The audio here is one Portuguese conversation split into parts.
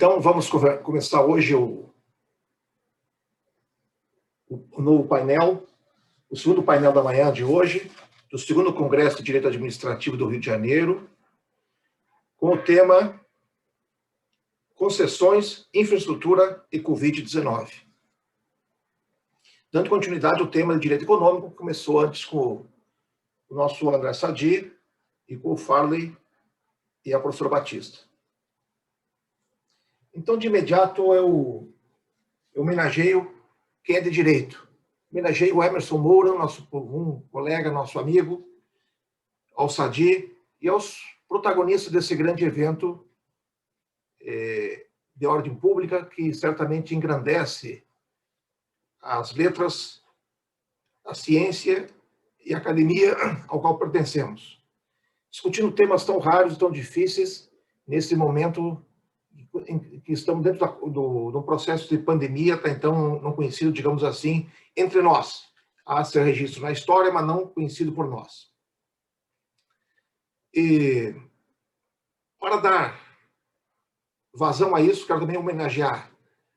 Então, vamos começar hoje o novo painel, o segundo painel da manhã de hoje, do segundo Congresso de Direito Administrativo do Rio de Janeiro, com o tema Concessões, Infraestrutura e Covid-19. Dando continuidade ao tema de Direito Econômico, que começou antes com o nosso André Sadi e com o Farley e a professora Batista. Então, de imediato, eu homenageio quem é de direito. Homenageio o Emerson Moura, um colega, nosso amigo, ao Sadi e aos protagonistas desse grande evento de ordem pública, que certamente engrandece as letras, a ciência e a academia ao qual pertencemos. Discutindo temas tão raros e tão difíceis nesse momento em que estamos dentro do processo de pandemia, até então não conhecido, digamos assim, entre nós. Há seu registro na história, mas não conhecido por nós. E para dar vazão a isso, quero também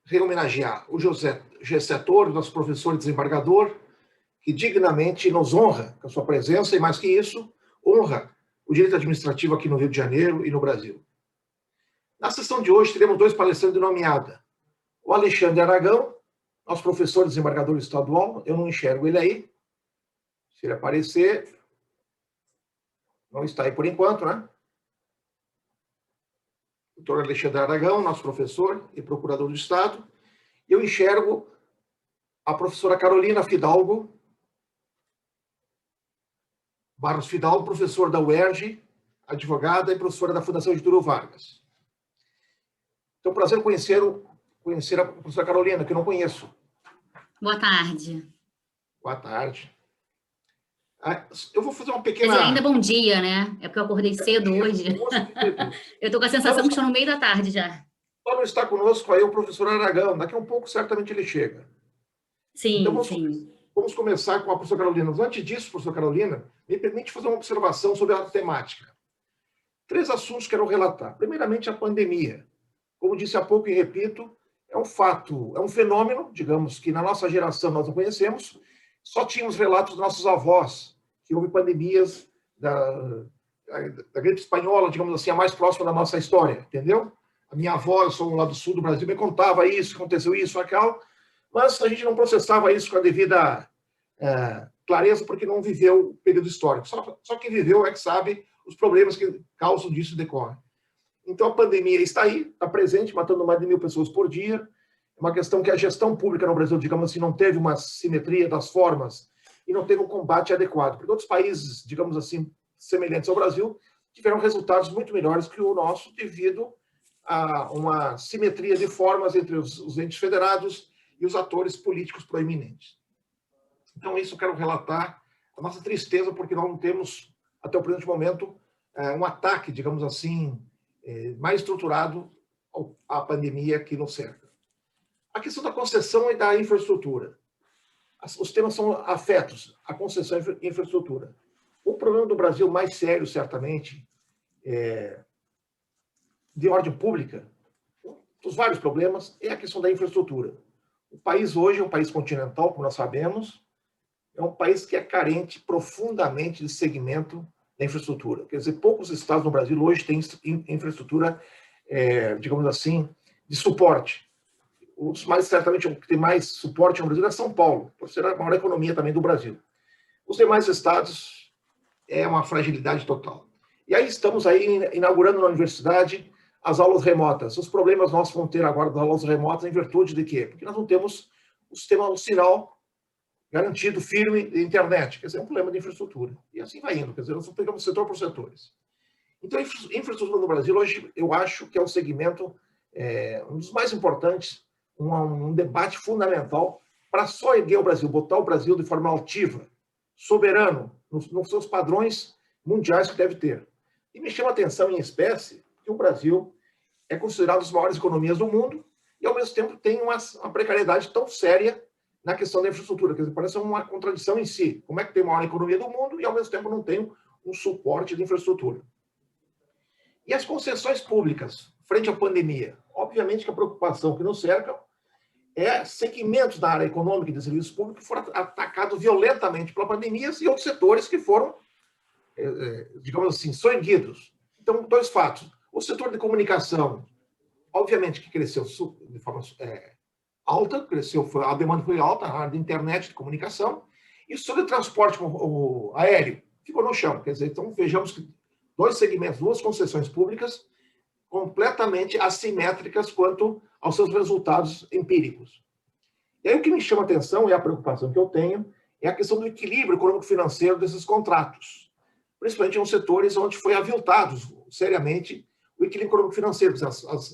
rehomenagear o Gessé Toro, nosso professor e desembargador, que dignamente nos honra com a sua presença e, mais que isso, honra o direito administrativo aqui no Rio de Janeiro e no Brasil. Na sessão de hoje, teremos dois palestrantes de nomeada. O Alexandre Aragão, nosso professor desembargador estadual, eu não enxergo ele aí. Se ele aparecer, não está aí por enquanto, né? Doutor Alexandre Aragão, nosso professor e procurador do Estado. Eu enxergo a professora Carolina Fidalgo, Barros Fidalgo, professor da UERJ, advogada e professora da Fundação Getúlio Vargas. Então, prazer conhecer a professora Carolina, que eu não conheço. Boa tarde. Boa tarde. Eu vou fazer uma pequena... Quer dizer, ainda bom dia, né? É porque eu acordei cedo hoje. Eu estou com a sensação que estou no meio da tarde já. Só não está conosco aí o professor Aragão. Daqui a um pouco, certamente, ele chega. Sim, então, sim. Vamos começar com a professora Carolina. Mas antes disso, professora Carolina, me permite fazer uma observação sobre a temática. 3 assuntos que quero relatar. Primeiramente, a pandemia. Como disse há pouco e repito, é um fato, é um fenômeno, digamos, que na nossa geração nós não conhecemos. Só tínhamos relatos dos nossos avós, que houve pandemias da gripe espanhola, digamos assim, a mais próxima da nossa história, entendeu? A minha avó, eu sou lá do sul do Brasil, me contava isso, aconteceu isso, aquilo, mas a gente não processava isso com a devida clareza, porque não viveu o período histórico. Só quem viveu é que sabe os problemas que causam disso decorrem. Então, a pandemia está aí, está presente, matando mais de 1.000 pessoas por dia. É uma questão que a gestão pública no Brasil, digamos assim, não teve uma simetria das formas e não teve um combate adequado. Porque outros países, digamos assim, semelhantes ao Brasil, tiveram resultados muito melhores que o nosso devido a uma simetria de formas entre os entes federados e os atores políticos proeminentes. Então, isso eu quero relatar a nossa tristeza, porque nós não temos, até o presente momento, um ataque, digamos assim, mais estruturado à pandemia que nos cerca. A questão da concessão e da infraestrutura. Os temas são afetos à concessão e infraestrutura. O problema do Brasil mais sério, certamente, de ordem pública, dos vários problemas, é a questão da infraestrutura. O país hoje é um país continental, como nós sabemos, é um país que é carente profundamente de segmento da infraestrutura. Quer dizer, poucos estados no Brasil hoje têm infraestrutura, digamos assim, de suporte. Certamente, o que tem mais suporte no Brasil é São Paulo, por ser a maior economia também do Brasil. Os demais estados é uma fragilidade total. E aí estamos aí inaugurando na universidade as aulas remotas. Os problemas nossos vão ter agora das aulas remotas em virtude de quê? Porque nós não temos o sinal garantido, firme, de internet. Quer dizer, é um problema de infraestrutura. E assim vai indo. Quer dizer, nós pegamos setor por setores. Então, a infraestrutura no Brasil, hoje, eu acho que é um segmento, um dos mais importantes, um debate fundamental para só erguer o Brasil, botar o Brasil de forma altiva, soberano, nos seus padrões mundiais que deve ter. E me chama a atenção, em espécie, que o Brasil é considerado uma das maiores economias do mundo e, ao mesmo tempo, tem uma precariedade tão séria na questão da infraestrutura. Quer dizer, parece uma contradição em si. Como é que tem a maior economia do mundo e, ao mesmo tempo, não tem um suporte de infraestrutura? E as concessões públicas? frente à pandemia? Obviamente que a preocupação que nos cerca é segmentos da área econômica e de serviços públicos que foram atacados violentamente pela pandemia e outros setores que foram, digamos assim, soerguidos. Então, dois fatos. O setor de comunicação, obviamente que cresceu de forma alta, a demanda foi alta na área de internet, de comunicação, e o setor de transporte aéreo ficou no chão. Quer dizer, então vejamos que dois segmentos, duas concessões públicas completamente assimétricas quanto aos seus resultados empíricos. E aí o que me chama a atenção, e a preocupação que eu tenho, é a questão do equilíbrio econômico-financeiro desses contratos, principalmente em setores onde foi aviltado seriamente o equilíbrio econômico-financeiro.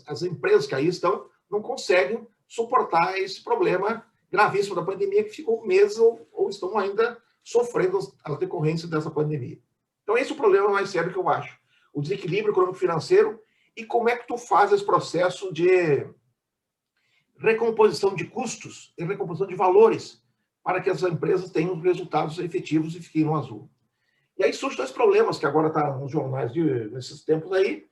As empresas que aí estão não conseguem suportar esse problema gravíssimo da pandemia, que ficou meses ou estão ainda sofrendo as decorrências dessa pandemia. Então, esse é o problema mais sério que eu acho. O desequilíbrio econômico-financeiro e como é que tu faz esse processo de recomposição de custos e recomposição de valores para que as empresas tenham resultados efetivos e fiquem no azul. E aí surgem dois problemas que agora estão nos jornais nesses tempos aí.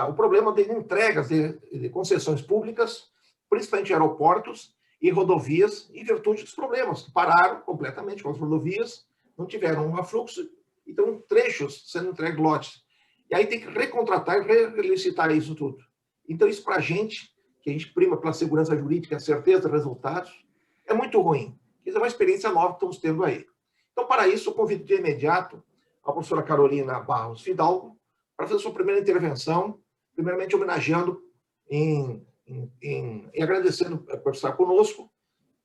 O problema de entregas de concessões públicas, principalmente aeroportos e rodovias, em virtude dos problemas, que pararam completamente com as rodovias, não tiveram um afluxo, então trechos sendo entregues lotes. E aí tem que recontratar e relicitar isso tudo. Então isso para a gente, que a gente prima pela segurança jurídica, a certeza de resultados, é muito ruim. Isso é uma experiência nova que estamos tendo aí. Então, para isso, eu convido de imediato a professora Carolina Barros Fidalgo para fazer sua primeira intervenção, primeiramente homenageando e agradecendo por estar conosco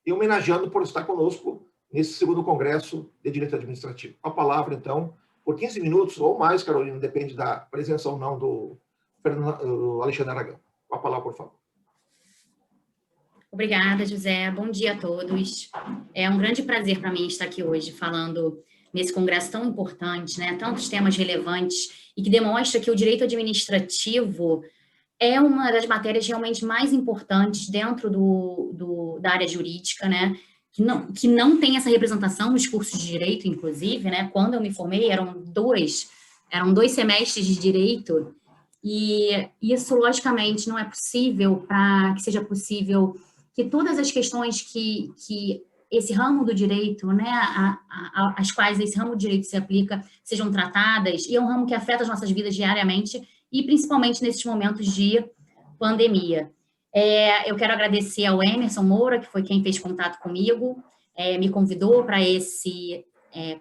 e homenageando por estar conosco nesse segundo Congresso de Direito Administrativo. A palavra, então, por 15 minutos ou mais, Carolina, depende da presença ou não do Alexandre Aragão. A palavra, por favor. Obrigada, José. Bom dia a todos. É um grande prazer para mim estar aqui hoje falando nesse congresso tão importante, né? Tantos temas relevantes e que demonstra que o direito administrativo é uma das matérias realmente mais importantes dentro da área jurídica, né? Que não tem essa representação nos cursos de direito, inclusive, né? Quando eu me formei, eram dois semestres de direito, e isso, logicamente, não é possível para que seja possível que todas as questões que esse ramo do direito, né, às quais esse ramo do direito se aplica, sejam tratadas, e é um ramo que afeta as nossas vidas diariamente, e principalmente nesses momentos de pandemia. Eu quero agradecer ao Emerson Moura, que foi quem fez contato comigo, me convidou para esse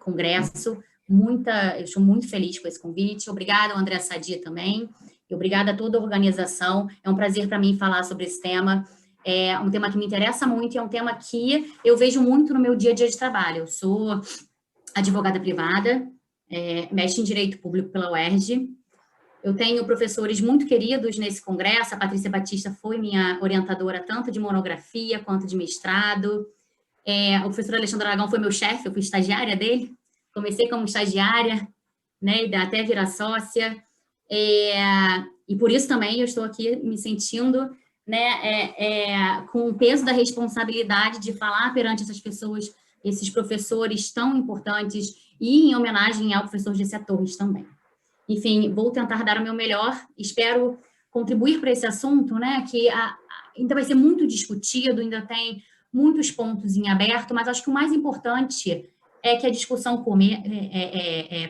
congresso. Eu estou muito feliz com esse convite. Obrigada ao André Sadia também, e obrigada a toda a organização. É um prazer para mim falar sobre esse tema. É um tema que me interessa muito e é um tema que eu vejo muito no meu dia a dia de trabalho. Eu sou advogada privada, mestre em Direito Público pela UERJ. Eu tenho professores muito queridos nesse congresso. A Patrícia Batista foi minha orientadora tanto de monografia quanto de mestrado. O professor Alexandre Aragão foi meu chefe, eu fui estagiária dele. Comecei como estagiária, né, até virar sócia. E por isso também eu estou aqui me sentindo, né, com o peso da responsabilidade de falar perante essas pessoas, esses professores tão importantes, e em homenagem ao professor Gessé Torres também. Enfim, vou tentar dar o meu melhor, espero contribuir para esse assunto, né, que ainda vai ser muito discutido, ainda tem muitos pontos em aberto, mas acho que o mais importante é que a discussão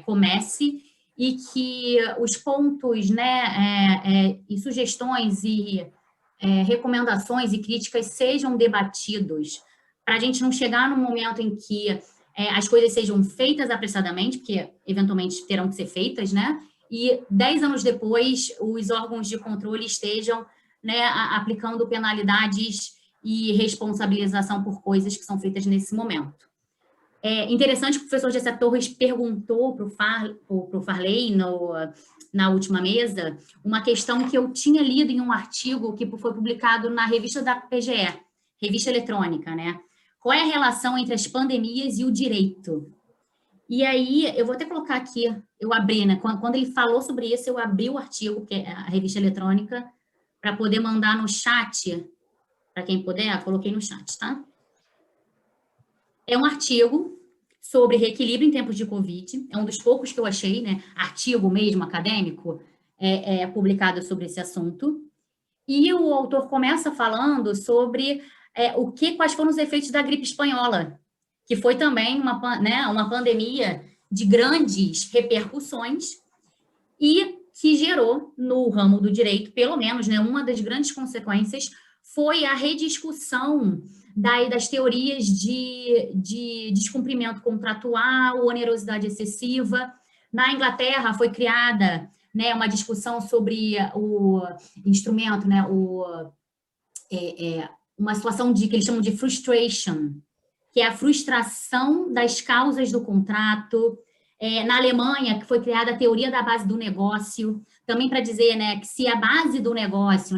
comece e que os pontos, né, e sugestões e recomendações e críticas sejam debatidos, para a gente não chegar num momento em que as coisas sejam feitas apressadamente, porque eventualmente terão que ser feitas, né? E 10 anos depois os órgãos de controle estejam, né, aplicando penalidades e responsabilização por coisas que são feitas nesse momento. É interessante que o professor Gessé Torres perguntou para o Farley na última mesa uma questão que eu tinha lido em um artigo que foi publicado na revista da PGE, revista eletrônica, né? Qual é a relação entre as pandemias e o direito? E aí, eu vou até colocar aqui, eu abri, né? Quando ele falou sobre isso, eu abri o artigo, que é a revista eletrônica, para poder mandar no chat, para quem puder, coloquei no chat, tá? É um artigo sobre reequilíbrio em tempos de Covid, é um dos poucos que eu achei, né? Artigo mesmo, acadêmico, publicado sobre esse assunto. E o autor começa falando sobre quais foram os efeitos da gripe espanhola, que foi também uma pandemia de grandes repercussões e que gerou, no ramo do direito, pelo menos, uma das grandes consequências foi a rediscussão das teorias de descumprimento contratual, onerosidade excessiva. Na Inglaterra foi criada uma discussão sobre o instrumento, uma situação que eles chamam de frustration, que é a frustração das causas do contrato. Na Alemanha, que foi criada a teoria da base do negócio, também para dizer que se a base do negócio,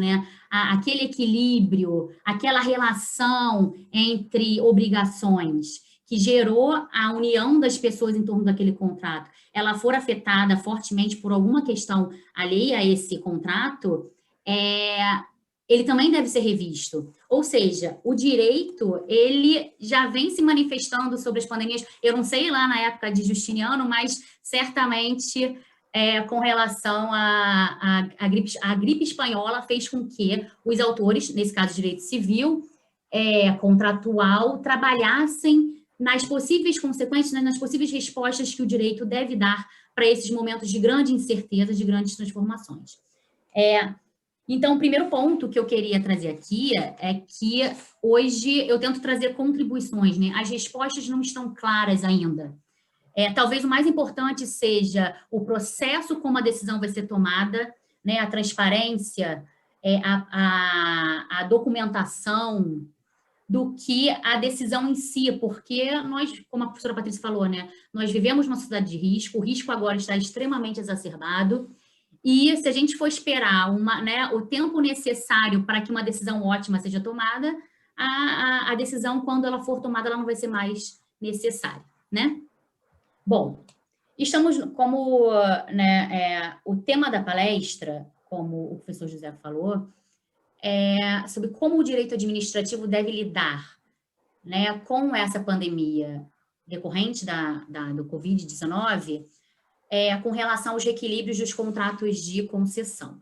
aquele equilíbrio, aquela relação entre obrigações que gerou a união das pessoas em torno daquele contrato, ela for afetada fortemente por alguma questão alheia a esse contrato, ele também deve ser revisto. Ou seja, o direito, ele já vem se manifestando sobre as pandemias. Eu não sei lá na época de Justiniano, mas certamente com relação à gripe espanhola fez com que os autores, nesse caso direito civil, contratual, trabalhassem nas possíveis consequências, nas possíveis respostas que o direito deve dar para esses momentos de grande incerteza, de grandes transformações. Então, o primeiro ponto que eu queria trazer aqui é que hoje eu tento trazer contribuições, as respostas não estão claras ainda. Talvez o mais importante seja o processo como a decisão vai ser tomada, a transparência, a documentação do que a decisão em si, porque nós, como a professora Patrícia falou, nós vivemos numa sociedade de risco, o risco agora está extremamente exacerbado, e se a gente for esperar o tempo necessário para que uma decisão ótima seja tomada, a decisão, quando ela for tomada, ela não vai ser mais necessária, Bom, estamos como o tema da palestra, como o professor José falou, sobre como o direito administrativo deve lidar com essa pandemia decorrente do Covid-19, com relação aos reequilíbrios dos contratos de concessão.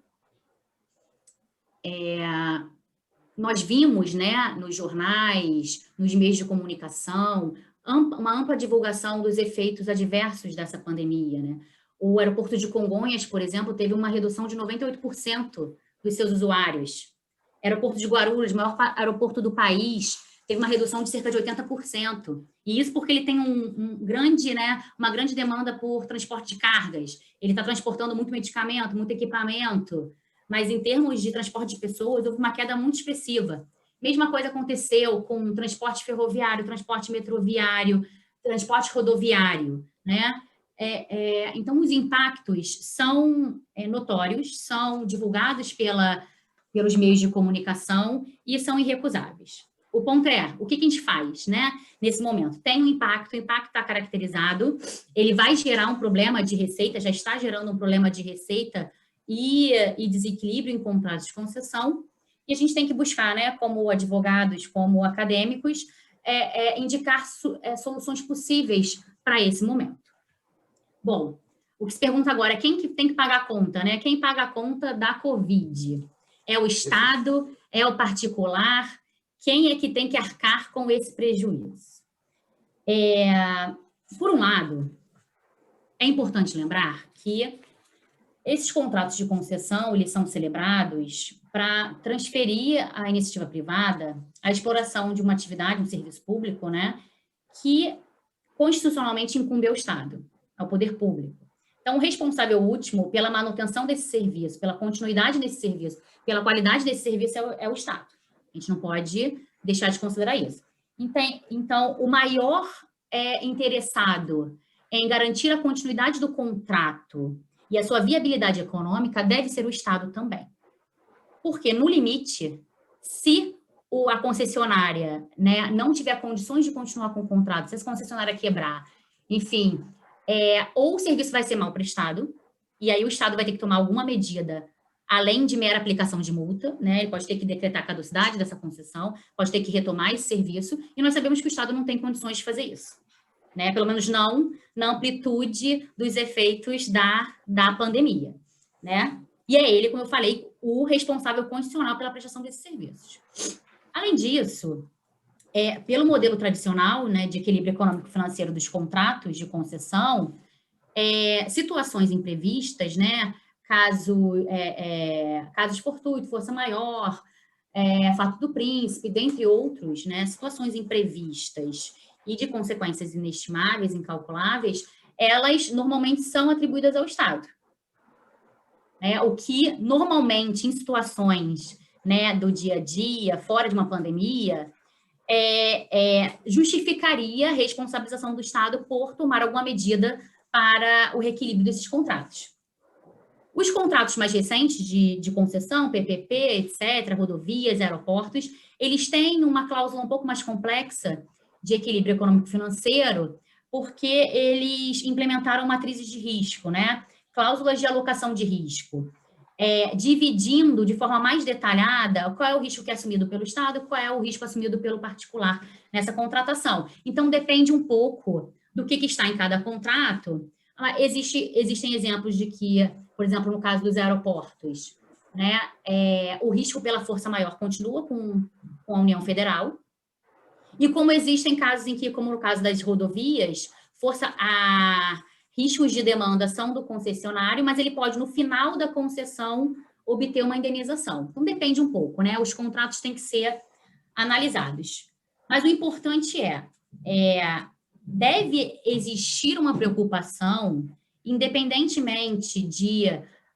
Nós vimos, nos jornais, nos meios de comunicação, uma ampla divulgação dos efeitos adversos dessa pandemia. O aeroporto de Congonhas, por exemplo, teve uma redução de 98% dos seus usuários. O aeroporto de Guarulhos, maior aeroporto do país, teve uma redução de cerca de 80%. E isso porque ele tem uma grande demanda por transporte de cargas. Ele está transportando muito medicamento, muito equipamento, mas em termos de transporte de pessoas, houve uma queda muito expressiva. Mesma coisa aconteceu com transporte ferroviário, transporte metroviário, transporte rodoviário, Então, os impactos são notórios, são divulgados pelos meios de comunicação e são irrecusáveis. O ponto o que a gente faz, nesse momento? Tem um impacto, o impacto está caracterizado, ele vai gerar um problema de receita, já está gerando um problema de receita e desequilíbrio em contratos de concessão, e a gente tem que buscar, como advogados, como acadêmicos, indicar soluções possíveis para esse momento. Bom, o que se pergunta agora é quem que tem que pagar a conta, Quem paga a conta da Covid? É o Estado? É o particular? Quem é que tem que arcar com esse prejuízo? Por um lado, é importante lembrar que esses contratos de concessão, eles são celebrados para transferir à iniciativa privada a exploração de uma atividade, um serviço público, que constitucionalmente incumbe ao Estado, ao poder público. Então, o responsável último pela manutenção desse serviço, pela continuidade desse serviço, pela qualidade desse serviço é o Estado. A gente não pode deixar de considerar isso. Então, o maior interessado em garantir a continuidade do contrato e a sua viabilidade econômica deve ser o Estado também. Porque, no limite, se a concessionária não tiver condições de continuar com o contrato, se essa concessionária quebrar, enfim, ou o serviço vai ser mal prestado, e aí o Estado vai ter que tomar alguma medida, além de mera aplicação de multa, ele pode ter que decretar a caducidade dessa concessão, pode ter que retomar esse serviço, e nós sabemos que o Estado não tem condições de fazer isso. Pelo menos não na amplitude dos efeitos da pandemia. E é ele, como eu falei, o responsável constitucional pela prestação desses serviços. Além disso, pelo modelo tradicional, né, de equilíbrio econômico-financeiro dos contratos de concessão, situações imprevistas, né, casos fortuitos, força maior, fato do príncipe, dentre outros, né, situações imprevistas e de consequências inestimáveis, incalculáveis, elas normalmente são atribuídas ao Estado. O que normalmente em situações, né, do dia a dia, fora de uma pandemia, justificaria a responsabilização do Estado por tomar alguma medida para o reequilíbrio desses contratos. Os contratos mais recentes de concessão, PPP, etc., rodovias, aeroportos, eles têm uma cláusula um pouco mais complexa de equilíbrio econômico-financeiro, porque eles implementaram matrizes de risco, né? Cláusulas de alocação de risco, dividindo de forma mais detalhada qual é o risco que é assumido pelo Estado, qual é o risco assumido pelo particular nessa contratação. Então, depende um pouco do que está em cada contrato. Existem exemplos de que, por exemplo, no caso dos aeroportos, né, o risco pela força maior continua com a União Federal, e como existem casos em que, como no caso das rodovias, riscos de demanda são do concessionário, mas ele pode, no final da concessão, obter uma indenização. Então, depende um pouco, né? Os contratos têm que ser analisados. Mas o importante deve existir uma preocupação, independentemente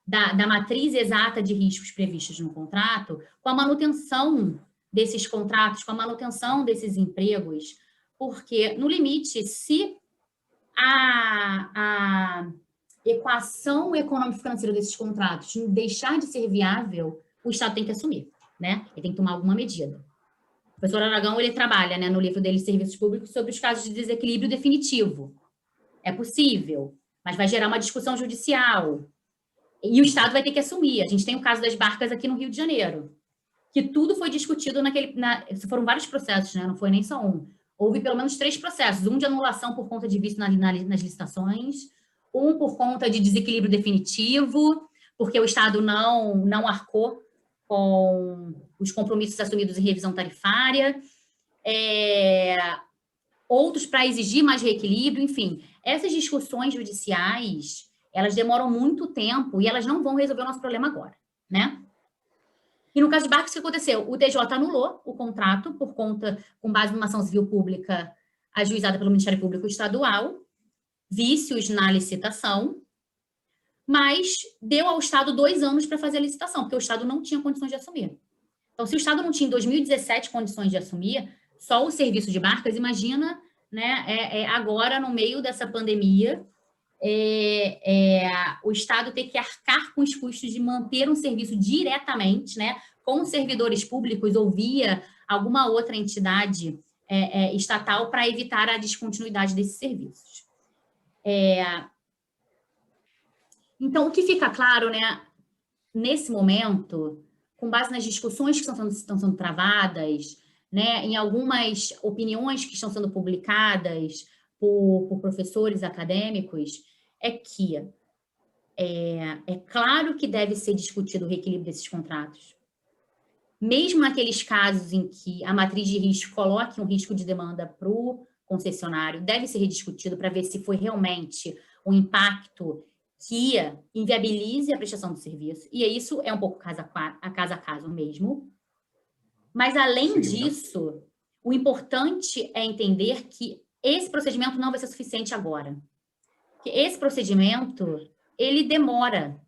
da matriz exata de riscos previstos no contrato, com a manutenção desses contratos, com a manutenção desses empregos, porque, no limite, se a equação econômico-financeira desses contratos deixar de ser viável, o Estado tem que assumir, né? Ele tem que tomar alguma medida. O professor Aragão, ele trabalha, né, no livro dele, Serviços Públicos, sobre os casos de desequilíbrio definitivo. É possível, mas vai gerar uma discussão judicial. E o Estado vai ter que assumir. A gente tem o caso das barcas aqui no Rio de Janeiro, que tudo foi discutido foram vários processos, né? Não foi nem só um. Houve pelo menos 3 processos, um de anulação por conta de vício nas licitações, um por conta de desequilíbrio definitivo, porque o Estado não arcou com os compromissos assumidos em revisão tarifária, outros para exigir mais reequilíbrio, enfim. Essas discussões judiciais, elas demoram muito tempo e elas não vão resolver o nosso problema agora, né? E no caso de barcos, o que aconteceu? O TJ anulou o contrato com base numa ação civil pública ajuizada pelo Ministério Público Estadual, vícios na licitação, mas deu ao Estado 2 anos para fazer a licitação, porque o Estado não tinha condições de assumir. Então, se o Estado não tinha, em 2017, condições de assumir, só o serviço de barcas, imagina, né, agora, no meio dessa pandemia, o Estado ter que arcar com os custos de manter um serviço diretamente, né, com servidores públicos ou via alguma outra entidade estatal para evitar a descontinuidade desses serviços. Então, o que fica claro, né, nesse momento, com base nas discussões que estão sendo travadas, né, em algumas opiniões que estão sendo publicadas por professores acadêmicos, que é claro que deve ser discutido o reequilíbrio desses contratos. Mesmo naqueles casos em que a matriz de risco coloque um risco de demanda para o concessionário, deve ser rediscutido para ver se foi realmente um impacto que inviabilize a prestação do serviço. E isso é um pouco caso a caso mesmo. Mas, além disso, o importante é entender que esse procedimento não vai ser suficiente agora. Porque esse procedimento, ele demora.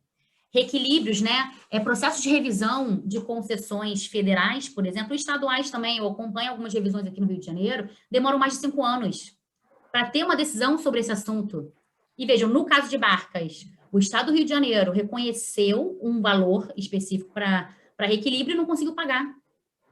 Reequilíbrios, né? Processos de revisão de concessões federais, por exemplo, estaduais também, eu acompanho algumas revisões aqui no Rio de Janeiro, demoram mais de 5 anos para ter uma decisão sobre esse assunto. E vejam, no caso de barcas, o Estado do Rio de Janeiro reconheceu um valor específico para reequilíbrio e não conseguiu pagar,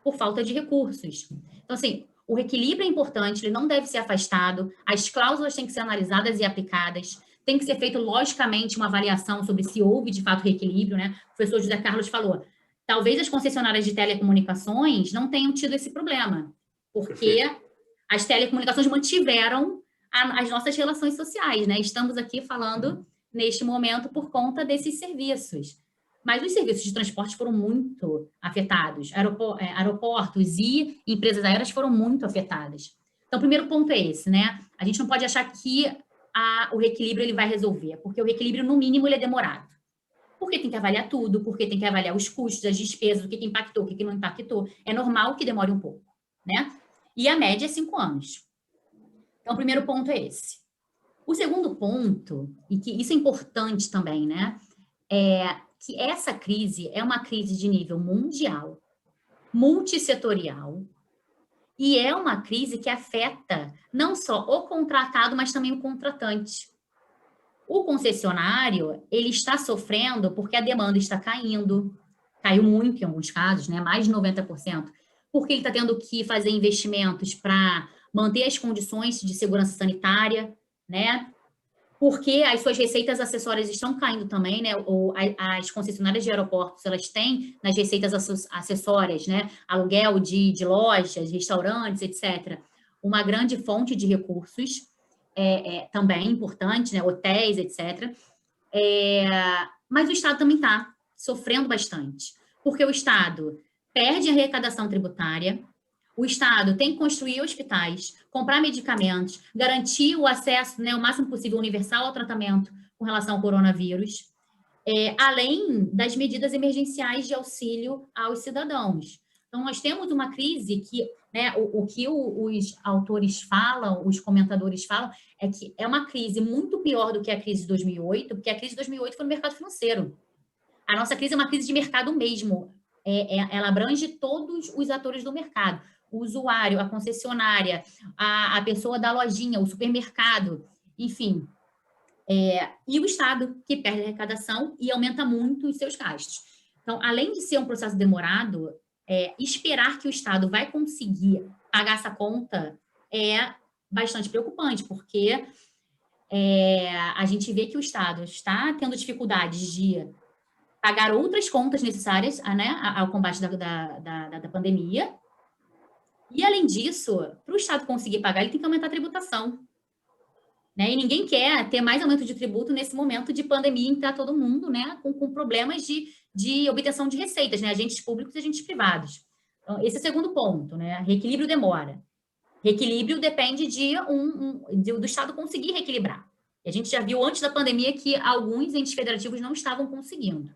por falta de recursos. Então, assim, o reequilíbrio é importante, ele não deve ser afastado, as cláusulas têm que ser analisadas e aplicadas, tem que ser feito, logicamente, uma avaliação sobre se houve, de fato, reequilíbrio, né? O professor José Carlos falou, talvez as concessionárias de telecomunicações não tenham tido esse problema, porque as telecomunicações mantiveram as nossas relações sociais, né? Estamos aqui falando, neste momento, por conta desses serviços. Mas os serviços de transporte foram muito afetados. Aeroportos e empresas aéreas foram muito afetadas. Então, o primeiro ponto é esse, né? A gente não pode achar que o reequilíbrio ele vai resolver, porque o reequilíbrio, no mínimo, ele é demorado. Porque tem que avaliar tudo, porque tem que avaliar os custos, as despesas, o que impactou, o que não impactou. É normal que demore um pouco, né? E a média é 5 anos. Então, o primeiro ponto é esse. O segundo ponto, e que isso é importante também, né? É que essa crise é uma crise de nível mundial, multissetorial, e é uma crise que afeta não só o contratado, mas também o contratante. O concessionário, ele está sofrendo porque a demanda está caindo, caiu muito em alguns casos, né? Mais de 90%, porque ele está tendo que fazer investimentos para manter as condições de segurança sanitária, né? Porque as suas receitas acessórias estão caindo também, né? As concessionárias de aeroportos, elas têm nas receitas acessórias, né? Aluguel de lojas, restaurantes, etc. Uma grande fonte de recursos, também importante, né? Hotéis, etc. Mas o Estado também está sofrendo bastante, porque o Estado perde a arrecadação tributária, o Estado tem que construir hospitais, comprar medicamentos, garantir o acesso, né, o máximo possível universal ao tratamento com relação ao coronavírus, além das medidas emergenciais de auxílio aos cidadãos. Então, nós temos uma crise que, né, o que os autores falam, os comentadores falam, é que é uma crise muito pior do que a crise de 2008, porque a crise de 2008 foi no mercado financeiro. A nossa crise é uma crise de mercado mesmo. Ela abrange todos os atores do mercado. O usuário, a concessionária, a pessoa da lojinha, o supermercado, enfim. E o Estado, que perde a arrecadação e aumenta muito os seus gastos. Então, além de ser um processo demorado, esperar que o Estado vai conseguir pagar essa conta é bastante preocupante, porque a gente vê que o Estado está tendo dificuldades de pagar outras contas necessárias, né, ao combate da pandemia. E, além disso, para o Estado conseguir pagar, ele tem que aumentar a tributação. Né? E ninguém quer ter mais aumento de tributo nesse momento de pandemia em que está todo mundo, né, com problemas de obtenção de receitas, né, agentes públicos e agentes privados. Então, esse é o segundo ponto, né? Reequilíbrio demora. Reequilíbrio depende do Estado conseguir reequilibrar. E a gente já viu antes da pandemia que alguns entes federativos não estavam conseguindo.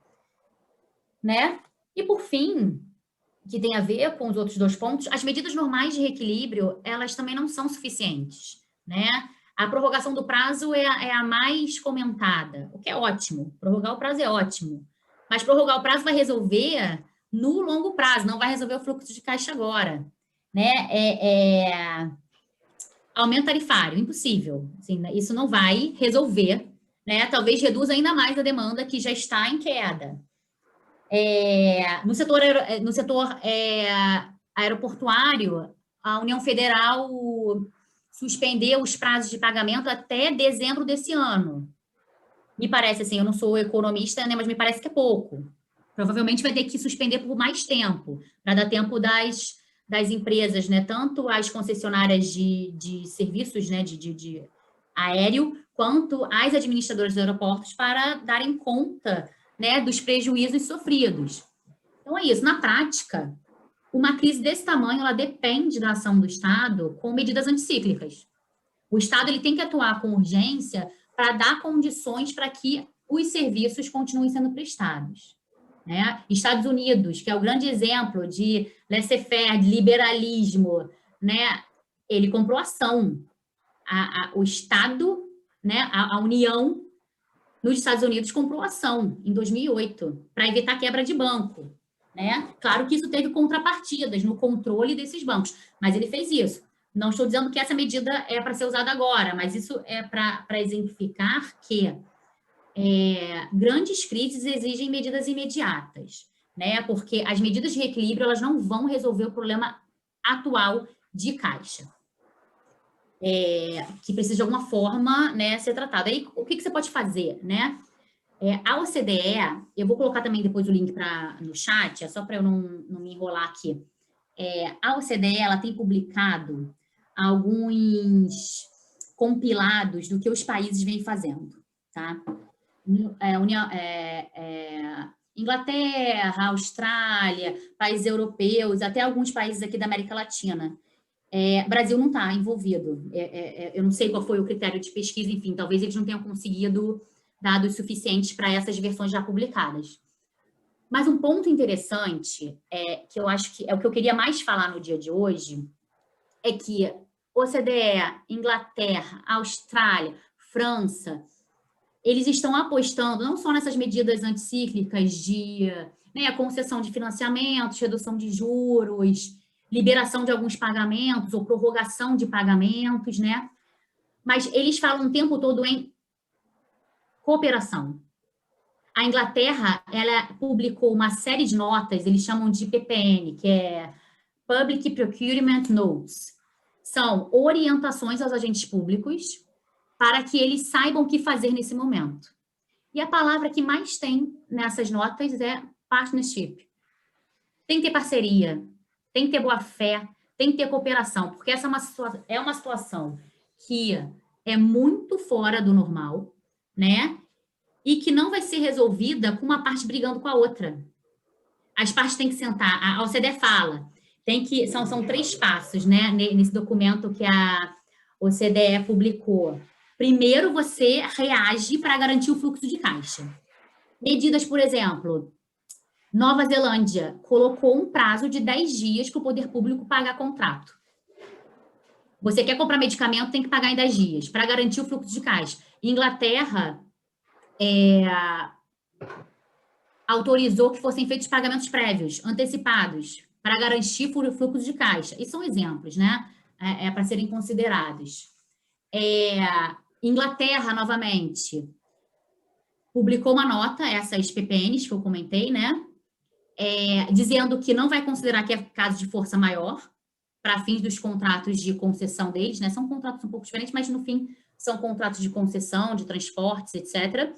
Né? E, por fim, que tem a ver com os outros dois pontos, as medidas normais de reequilíbrio, elas também não são suficientes, né? A prorrogação do prazo é a mais comentada, o que é ótimo. Prorrogar o prazo é ótimo. Mas prorrogar o prazo vai resolver no longo prazo, não vai resolver o fluxo de caixa agora. Né? Aumento tarifário, impossível. Assim, isso não vai resolver. Né? Talvez reduza ainda mais a demanda que já está em queda. No setor aeroportuário, a União Federal suspendeu os prazos de pagamento até dezembro desse ano. Me parece assim, eu não sou economista, né, mas me parece que é pouco. Provavelmente vai ter que suspender por mais tempo, para dar tempo das empresas, né, tanto as concessionárias de serviços, né, de aéreo, quanto as administradoras dos aeroportos para darem conta, né, dos prejuízos sofridos. Então, é isso. Na prática, uma crise desse tamanho, ela depende da ação do Estado com medidas anticíclicas. O Estado ele tem que atuar com urgência para dar condições para que os serviços continuem sendo prestados. Né? Estados Unidos, que é o grande exemplo de laissez-faire, de liberalismo, né? Ele comprou ação. O Estado, né? A União, nos Estados Unidos, comprou ação em 2008 para evitar quebra de banco. Né? Claro que isso teve contrapartidas no controle desses bancos, mas ele fez isso. Não estou dizendo que essa medida é para ser usada agora, mas isso é para exemplificar que grandes crises exigem medidas imediatas, né? Porque as medidas de reequilíbrio elas não vão resolver o problema atual de caixa. Que precisa de alguma forma, né, ser tratado. Aí, o que você pode fazer, né? A OCDE, eu vou colocar também depois o link no chat, é só para eu não me enrolar aqui. A OCDE, ela tem publicado alguns compilados do que os países vêm fazendo, tá? Inglaterra, Austrália, países europeus, até alguns países aqui da América Latina. Brasil não está envolvido. Eu não sei qual foi o critério de pesquisa, enfim, talvez eles não tenham conseguido dados suficientes para essas versões já publicadas. Mas um ponto interessante, que eu acho que é o que eu queria mais falar no dia de hoje, é que OCDE, Inglaterra, Austrália, França, eles estão apostando não só nessas medidas anticíclicas de concessão de financiamentos, redução de juros, liberação de alguns pagamentos ou prorrogação de pagamentos, né? Mas eles falam o tempo todo em cooperação. A Inglaterra, ela publicou uma série de notas, eles chamam de PPN, que é Public Procurement Notes. São orientações aos agentes públicos para que eles saibam o que fazer nesse momento. E a palavra que mais tem nessas notas é partnership. Tem que ter parceria, tem que ter boa-fé, tem que ter cooperação, porque essa é uma situação que é muito fora do normal, né? E que não vai ser resolvida com uma parte brigando com a outra. As partes têm que sentar, a OCDE fala, são 3 passos, né, nesse documento que a OCDE publicou. Primeiro, você reage para garantir o fluxo de caixa. Medidas, por exemplo, Nova Zelândia colocou um prazo de 10 dias para o poder público pagar contrato. Você quer comprar medicamento, tem que pagar em 10 dias, para garantir o fluxo de caixa. Inglaterra autorizou que fossem feitos pagamentos prévios, antecipados, para garantir o fluxo de caixa. E são exemplos, né? Para serem considerados. Inglaterra, novamente, publicou uma nota, essas PPNs que eu comentei, né? Dizendo que não vai considerar que é caso de força maior para fins dos contratos de concessão deles, né? São contratos um pouco diferentes, mas, no fim, são contratos de concessão, de transportes, etc.,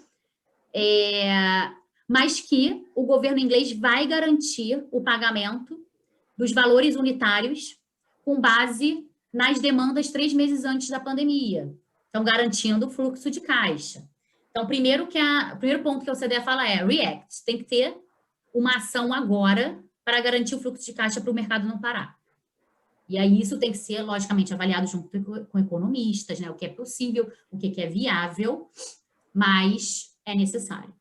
mas que o governo inglês vai garantir o pagamento dos valores unitários com base nas demandas 3 meses antes da pandemia. Então, garantindo o fluxo de caixa. Então, o primeiro ponto que a OCDE fala é react, tem que ter uma ação agora para garantir o fluxo de caixa para o mercado não parar. E aí isso tem que ser, logicamente, avaliado junto com economistas, né? O que é possível, o que é viável, mas é necessário.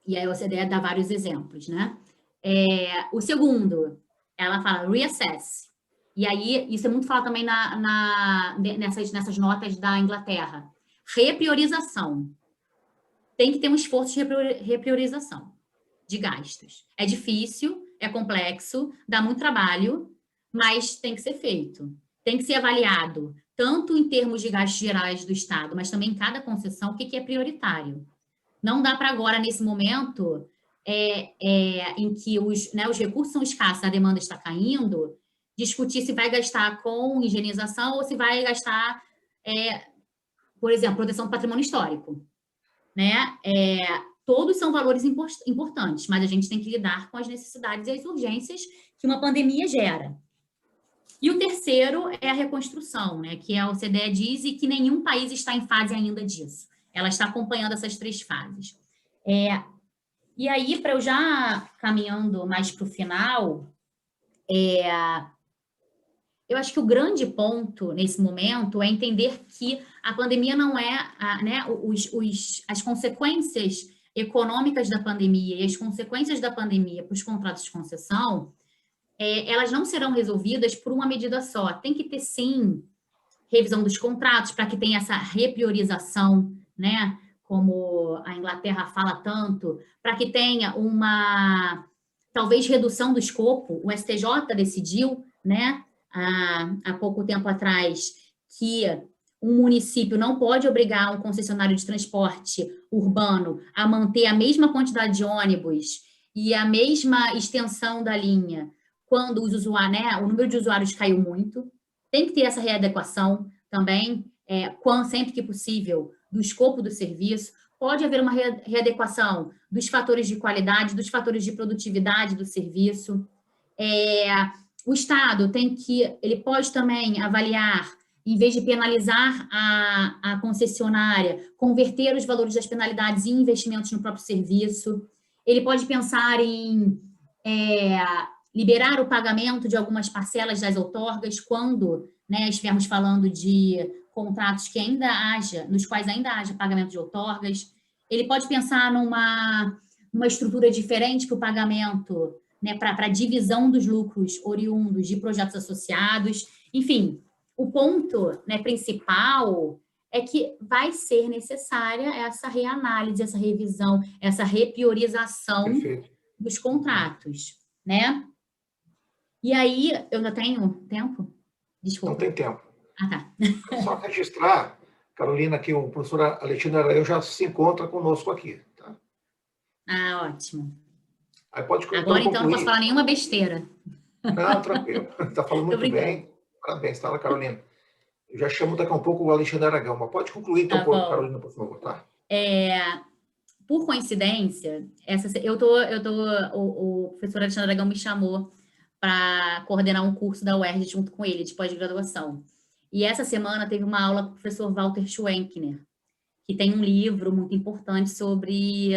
E aí a OCDE dá vários exemplos, né? O segundo, ela fala reassess. E aí, isso é muito falado também nessas notas da Inglaterra. Repriorização. Tem que ter um esforço de repriorização de gastos. É difícil, é complexo, dá muito trabalho, mas tem que ser feito. Tem que ser avaliado, tanto em termos de gastos gerais do Estado, mas também em cada concessão, o que é prioritário. Não dá para agora, nesse momento, em que os recursos são escassos, a demanda está caindo, discutir se vai gastar com higienização ou se vai gastar, por exemplo, proteção do patrimônio histórico. Né? Todos são valores importantes, mas a gente tem que lidar com as necessidades e as urgências que uma pandemia gera. E o terceiro é a reconstrução, né? Que a OCDE diz e que nenhum país está em fase ainda disso. Ela está acompanhando essas 3 fases. E aí, para eu já caminhando mais para o final, eu acho que o grande ponto nesse momento é entender que a pandemia não é, as consequências econômicas da pandemia e as consequências da pandemia para os contratos de concessão, elas não serão resolvidas por uma medida só. Tem que ter, sim, revisão dos contratos para que tenha essa repriorização, né? Como a Inglaterra fala tanto, para que tenha uma, talvez, redução do escopo. O STJ decidiu, né, há pouco tempo atrás, que um município não pode obrigar um concessionário de transporte urbano a manter a mesma quantidade de ônibus e a mesma extensão da linha quando os usuários, né, o número de usuários caiu muito. Tem que ter essa readequação também, sempre que possível, do escopo do serviço. Pode haver uma readequação dos fatores de qualidade, dos fatores de produtividade do serviço. O Estado ele pode também avaliar, em vez de penalizar a concessionária, converter os valores das penalidades em investimentos no próprio serviço. Ele pode pensar em liberar o pagamento de algumas parcelas das outorgas quando, né, estivermos falando de contratos que ainda haja, nos quais ainda haja pagamento de outorgas. Ele pode pensar numa estrutura diferente para o pagamento, né, para a divisão dos lucros oriundos de projetos associados. Enfim, o ponto, né, principal é que vai ser necessária essa reanálise, essa revisão, essa repriorização Perfeito. dos contratos, né? E aí, eu ainda tenho tempo? Desculpa. Não tem tempo. Ah, tá. Só registrar, Carolina, que o professor Alexandre Aragão já se encontra conosco aqui. Tá? Ah, ótimo. Aí pode, agora, então, concluir. Não posso falar nenhuma besteira. Não, tranquilo. Está falando muito bem. Parabéns, tá, Carolina? Eu já chamo daqui a um pouco o Alexandre Aragão, mas pode concluir, então, Carolina, por favor, tá? Por coincidência, o professor Alexandre Aragão me chamou para coordenar um curso da UERJ junto com ele, de pós-graduação. E essa semana teve uma aula com o professor Walter Schwenkner, que tem um livro muito importante sobre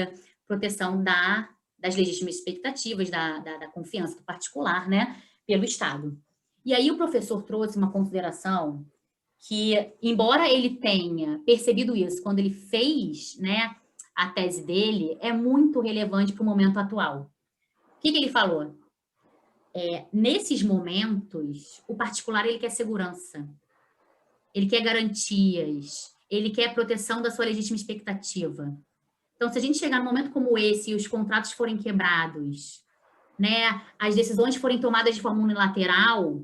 proteção das legítimas expectativas, da confiança do particular, né, pelo Estado. E aí o professor trouxe uma consideração que, embora ele tenha percebido isso quando ele fez, né, a tese dele, é muito relevante para o momento atual. O que ele falou? Nesses momentos, o particular ele quer segurança, ele quer garantias, ele quer proteção da sua legítima expectativa. Então, se a gente chegar num momento como esse e os contratos forem quebrados, né, as decisões forem tomadas de forma unilateral,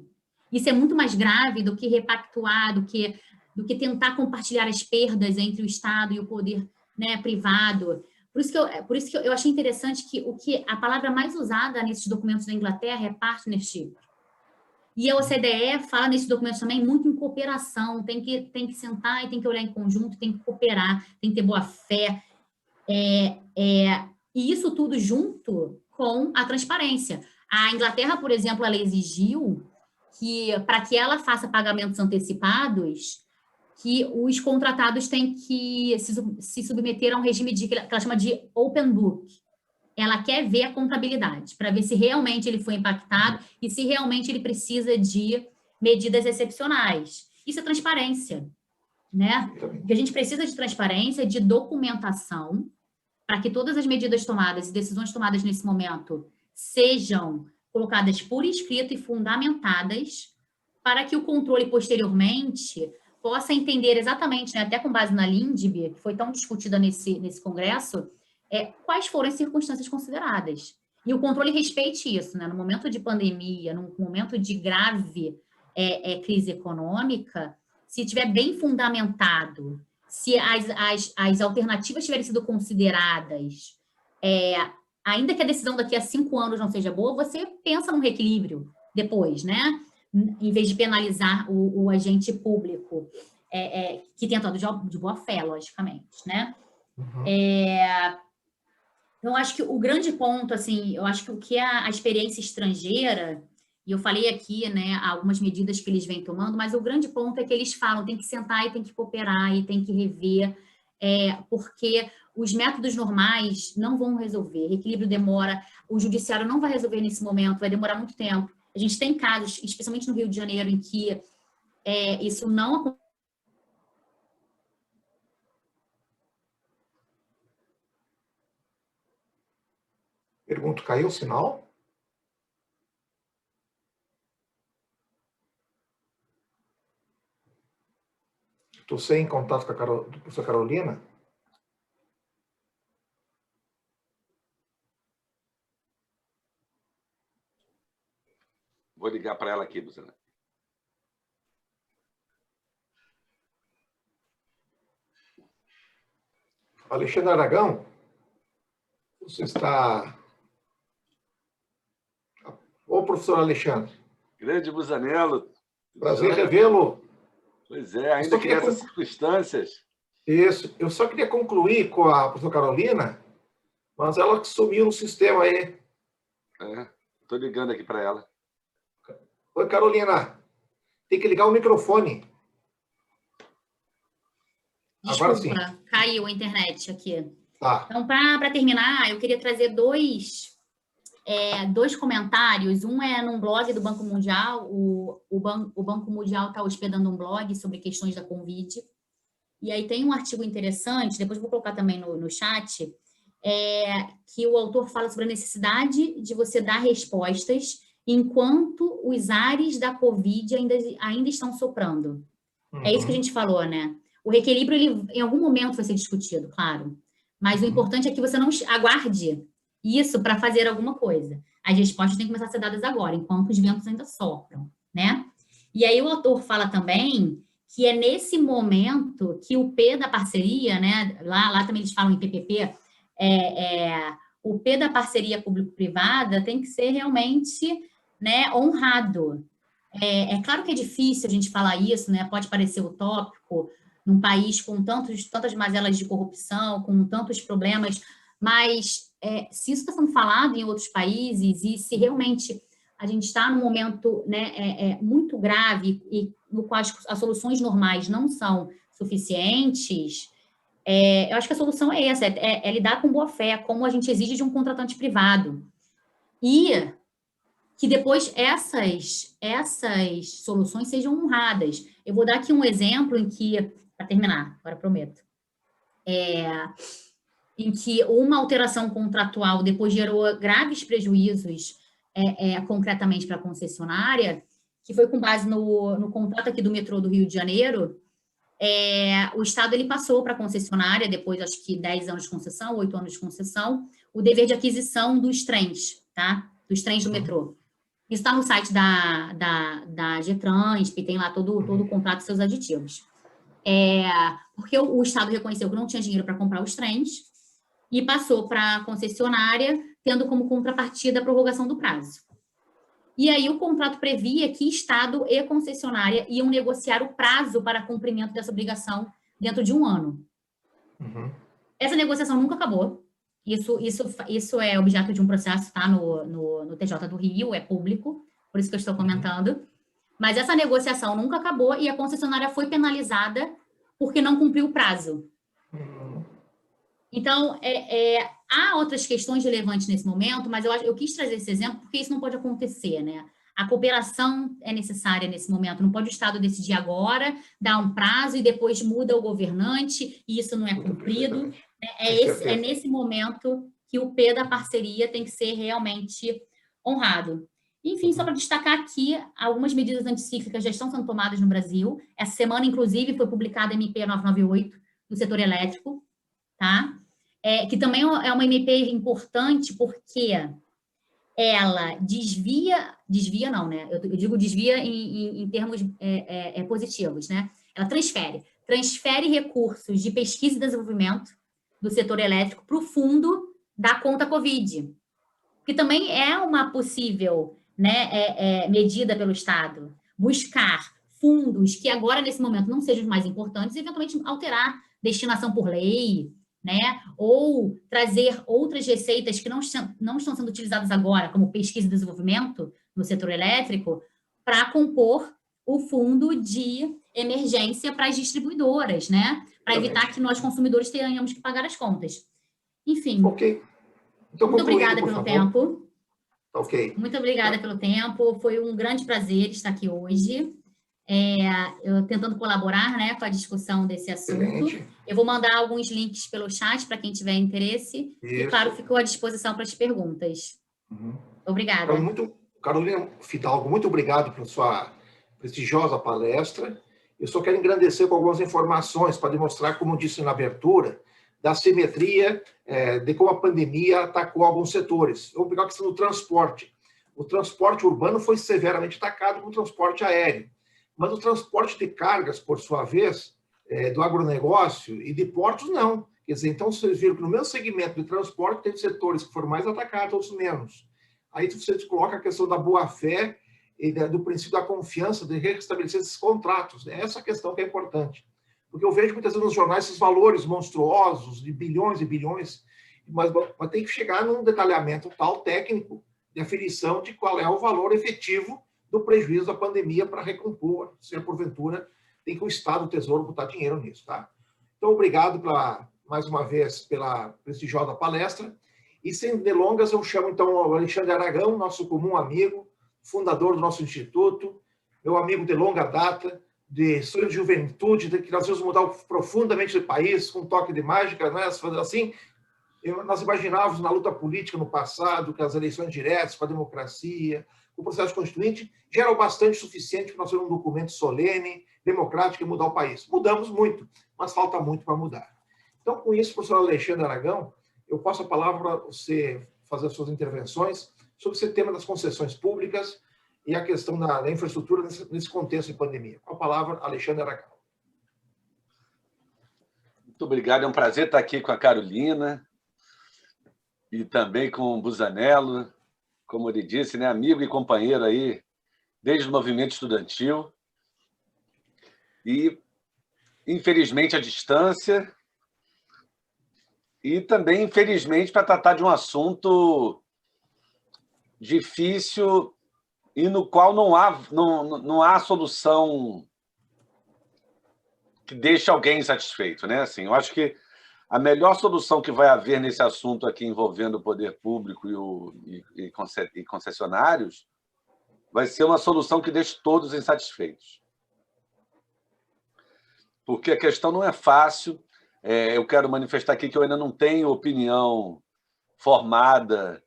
isso é muito mais grave do que repactuar, do que tentar compartilhar as perdas entre o Estado e o poder, né, privado. Por isso que eu achei interessante que a palavra mais usada nesses documentos da Inglaterra é partnership. E a OCDE fala nesses documentos também muito em cooperação, tem que sentar e tem que olhar em conjunto, tem que cooperar, tem que ter boa fé. E isso tudo junto com a transparência. A Inglaterra, por exemplo, ela exigiu que, para que ela faça pagamentos antecipados, que os contratados têm que se submeter a um regime que ela chama de open book. Ela quer ver a contabilidade, para ver se realmente ele foi impactado e se realmente ele precisa de medidas excepcionais. Isso é transparência, né? O que a gente precisa de transparência, de documentação, para que todas as medidas tomadas e decisões tomadas nesse momento sejam colocadas por escrito e fundamentadas, para que o controle posteriormente possa entender exatamente, né, até com base na LINDB, que foi tão discutida nesse congresso, quais foram as circunstâncias consideradas. E o controle respeite isso, né? No momento de pandemia, num momento de grave crise econômica, se estiver bem fundamentado, se as alternativas tiverem sido consideradas, ainda que a decisão daqui a 5 anos não seja boa, você pensa num reequilíbrio depois, né? Em vez de penalizar o agente público, que tem atuado de boa fé, logicamente, né? Uhum. Então, acho que o grande ponto, assim, eu acho que o que é a experiência estrangeira, e eu falei aqui, né, algumas medidas que eles vêm tomando, mas o grande ponto é que eles falam, tem que sentar e tem que cooperar e tem que rever, porque os métodos normais não vão resolver, reequilíbrio demora, o judiciário não vai resolver nesse momento, vai demorar muito tempo. A gente tem casos, especialmente no Rio de Janeiro, em que isso não acontece. Pergunto, caiu o sinal? Estou sem contato com a professora Carolina. Vou ligar para ela aqui, Luciana. Alexandre Aragão, você está... Ô, professor Alexandre. Grande Busanello. Prazer revê-lo. Pois é, ainda que nessas circunstâncias. Isso. Eu só queria concluir com a professora Carolina, mas ela que sumiu no sistema aí. Estou ligando aqui para ela. Oi, Carolina. Tem que ligar o microfone. Desculpa, agora sim. Caiu a internet aqui. Tá. Então, para terminar, eu queria trazer dois comentários. Um é num blog do Banco Mundial. O Banco Mundial está hospedando um blog sobre questões da Covid. E aí tem um artigo interessante, depois vou colocar também no chat, que o autor fala sobre a necessidade de você dar respostas enquanto os ares da Covid ainda estão soprando. É isso que a gente falou, né? O reequilíbrio, ele, em algum momento, vai ser discutido, claro. Mas o importante é que você não aguarde isso para fazer alguma coisa. As respostas têm que começar a ser dadas agora, enquanto os ventos ainda sopram, né? E aí o autor fala também que é nesse momento que o P da parceria, né? Lá também eles falam em PPP, o P da parceria público-privada tem que ser realmente, né, honrado. É claro que é difícil a gente falar isso, né? Pode parecer utópico num país com tantas mazelas de corrupção, com tantos problemas, mas se isso está sendo falado em outros países e se realmente a gente está num momento, né, muito grave e no qual as soluções normais não são suficientes, eu acho que a solução é essa, é lidar com boa fé, como a gente exige de um contratante privado. E que depois essas soluções sejam honradas. Eu vou dar aqui um exemplo em que, para terminar, agora prometo, em que uma alteração contratual depois gerou graves prejuízos concretamente para a concessionária, que foi com base no contrato aqui do metrô do Rio de Janeiro. O Estado ele passou para a concessionária, depois acho que 10 anos de concessão, 8 anos de concessão, o dever de aquisição dos trens, tá? Dos trens do metrô. Isso está no site da Getrans, que tem lá todo o contrato e seus aditivos. Porque o Estado reconheceu que não tinha dinheiro para comprar os trens e passou para a concessionária, tendo como contrapartida a prorrogação do prazo. E aí o contrato previa que Estado e concessionária iam negociar o prazo para cumprimento dessa obrigação dentro de um ano. Essa negociação nunca acabou. Isso é objeto de um processo, tá? No TJ do Rio, é público, por isso que eu estou comentando. Mas essa negociação nunca acabou e a concessionária foi penalizada porque não cumpriu o prazo. Então, há outras questões relevantes nesse momento, mas eu quis trazer esse exemplo porque isso não pode acontecer, né? A cooperação é necessária nesse momento. Não pode o Estado decidir agora, dar um prazo e depois muda o governante e isso não é cumprido. É nesse momento que o P da parceria tem que ser realmente honrado. Enfim, só para destacar aqui, algumas medidas anticíclicas já estão sendo tomadas no Brasil. Essa semana, inclusive, foi publicada a MP 998 do setor elétrico, tá? Que também é uma MP importante porque ela desvia não, né? Eu digo desvia em termos positivos, né? Ela transfere recursos de pesquisa e desenvolvimento do setor elétrico para o fundo da conta Covid, que também é uma possível, né, medida pelo Estado. Buscar fundos que agora, nesse momento, não sejam os mais importantes e, eventualmente, alterar destinação por lei, né? Ou trazer outras receitas que não estão sendo utilizadas agora, como pesquisa e desenvolvimento no setor elétrico, para compor o fundo de emergência para as distribuidoras, né? Para evitar que nós, consumidores, tenhamos que pagar as contas. Enfim. Ok. Então, muito obrigada pelo tempo. Ok. Muito obrigada pelo tempo. Foi um grande prazer estar aqui hoje. Eu tentando colaborar, né, com a discussão desse assunto. Excelente. Eu vou mandar alguns links pelo chat para quem tiver interesse. Isso. E, claro, ficou à disposição para as perguntas. Obrigada. Carolina Fidalgo, muito obrigado pela sua prestigiosa palestra. Eu só quero engrandecer com algumas informações para demonstrar, como disse na abertura, da simetria de como a pandemia atacou alguns setores. Vamos pegar a questão do transporte. O transporte urbano foi severamente atacado com o transporte aéreo. Mas o transporte de cargas, por sua vez, do agronegócio e de portos, não. Quer dizer, então, vocês viram que no meu segmento de transporte, teve setores que foram mais atacados, outros menos. Aí você coloca a questão da boa-fé e do princípio da confiança, de restabelecer esses contratos. É essa questão que é importante. Porque eu vejo muitas vezes nos jornais esses valores monstruosos de bilhões e bilhões, mas tem que chegar num detalhamento tal técnico de aferição de qual é o valor efetivo do prejuízo da pandemia para recompor, se porventura tem que o Estado, o Tesouro, botar dinheiro nisso, tá? Então, obrigado pela mais uma vez, pela prestigiosa palestra. E, sem delongas, eu chamo, então, o Alexandre Aragão, nosso comum amigo, fundador do nosso instituto, meu amigo de longa data, de sonho de juventude, de que nós vamos mudar profundamente o país, com um toque de mágica, né? Assim, nós imaginávamos na luta política no passado, que as eleições diretas, com a democracia, o processo constituinte, já era o bastante suficiente para nós termos um documento solene, democrático e mudar o país. Mudamos muito, mas falta muito para mudar. Então, com isso, professor Alexandre Aragão, eu passo a palavra para você fazer as suas intervenções sobre esse tema das concessões públicas e a questão da infraestrutura nesse contexto de pandemia. Com a palavra, Alexandre Aragão. Muito obrigado, é um prazer estar aqui com a Carolina e também com o Busanello, como ele disse, né, amigo e companheiro aí, desde o movimento estudantil. E, infelizmente, à distância, e também, infelizmente, para tratar de um assunto difícil e no qual não há solução que deixe alguém insatisfeito, né? Assim, eu acho que a melhor solução que vai haver nesse assunto aqui envolvendo o poder público e concessionários vai ser uma solução que deixe todos insatisfeitos. Porque a questão não é fácil. Eu quero manifestar aqui que eu ainda não tenho opinião formada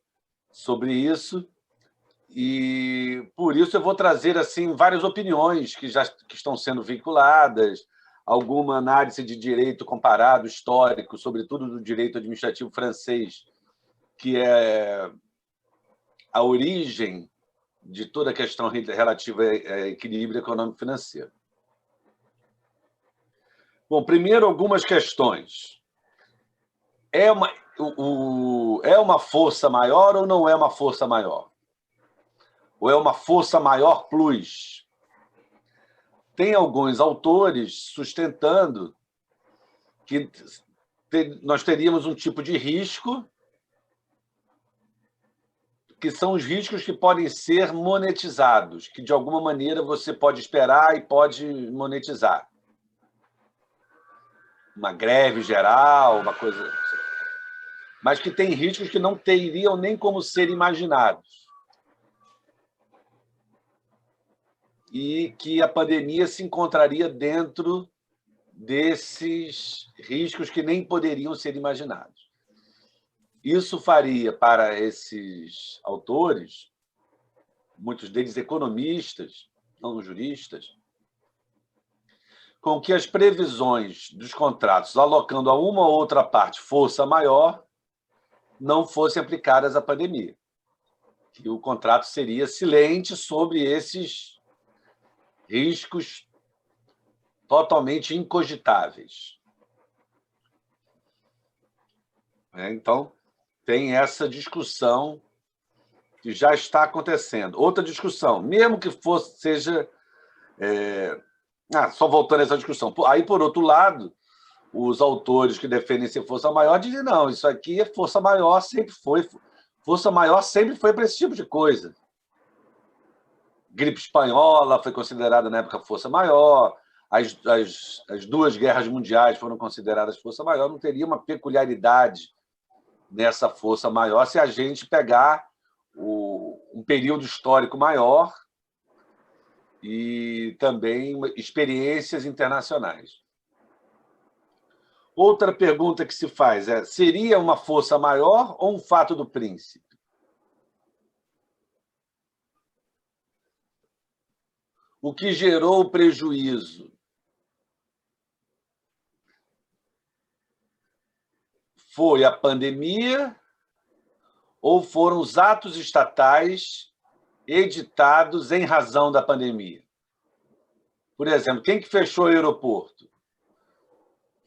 sobre isso, e por isso eu vou trazer assim várias opiniões que estão sendo veiculadas, alguma análise de direito comparado, histórico, sobretudo do direito administrativo francês, que é a origem de toda a questão relativa a equilíbrio econômico-financeiro. Bom, primeiro, algumas questões. É uma força maior ou não é uma força maior? Ou é uma força maior plus? Tem alguns autores sustentando que nós teríamos um tipo de risco, que são os riscos que podem ser monetizados, que de alguma maneira você pode esperar e pode monetizar. Uma greve geral, uma coisa... Mas que tem riscos que não teriam nem como ser imaginados. E que a pandemia se encontraria dentro desses riscos que nem poderiam ser imaginados. Isso faria para esses autores, muitos deles economistas, não juristas, com que as previsões dos contratos, alocando a uma ou outra parte força maior, não fossem aplicadas à pandemia. Que o contrato seria silente sobre esses riscos totalmente incogitáveis. Então, tem essa discussão que já está acontecendo. Outra discussão, mesmo que seja... só voltando a essa discussão. Aí, por outro lado, os autores que defendem ser força maior dizem, não, isso aqui é força maior, sempre foi. Força maior sempre foi para esse tipo de coisa. Gripe espanhola foi considerada, na época, força maior. As duas guerras mundiais foram consideradas força maior. Não teria uma peculiaridade nessa força maior se a gente pegar um período histórico maior e também experiências internacionais. Outra pergunta que se faz é, seria uma força maior ou um fato do príncipe? O que gerou o prejuízo foi a pandemia ou foram os atos estatais editados em razão da pandemia? Por exemplo, quem que fechou o aeroporto?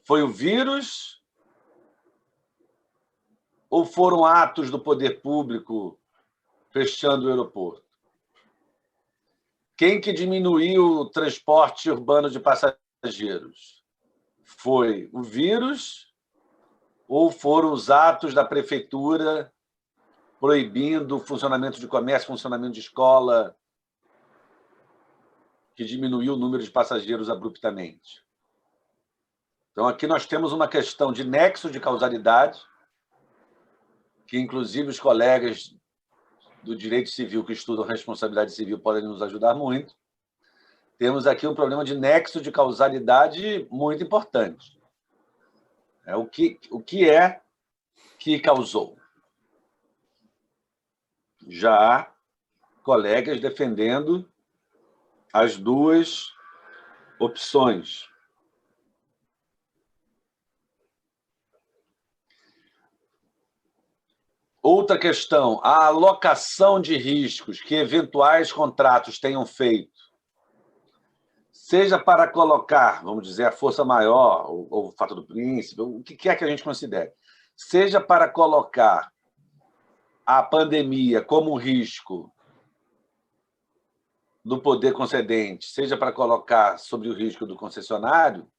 Foi o vírus ou foram atos do poder público fechando o aeroporto? Quem que diminuiu o transporte urbano de passageiros? Foi o vírus ou foram os atos da prefeitura proibindo o funcionamento de comércio, funcionamento de escola, que diminuiu o número de passageiros abruptamente? Então, aqui nós temos uma questão de nexo de causalidade, que, inclusive, os colegas do direito civil que estudam responsabilidade civil podem nos ajudar muito. Temos aqui um problema de nexo de causalidade muito importante. O que é que causou? Já há colegas defendendo as duas opções. Outra questão, a alocação de riscos que eventuais contratos tenham feito, seja para colocar, vamos dizer, a força maior, ou o fato do príncipe, o que quer que a gente considere, seja para colocar a pandemia como um risco do poder concedente, seja para colocar sobre o risco do concessionário,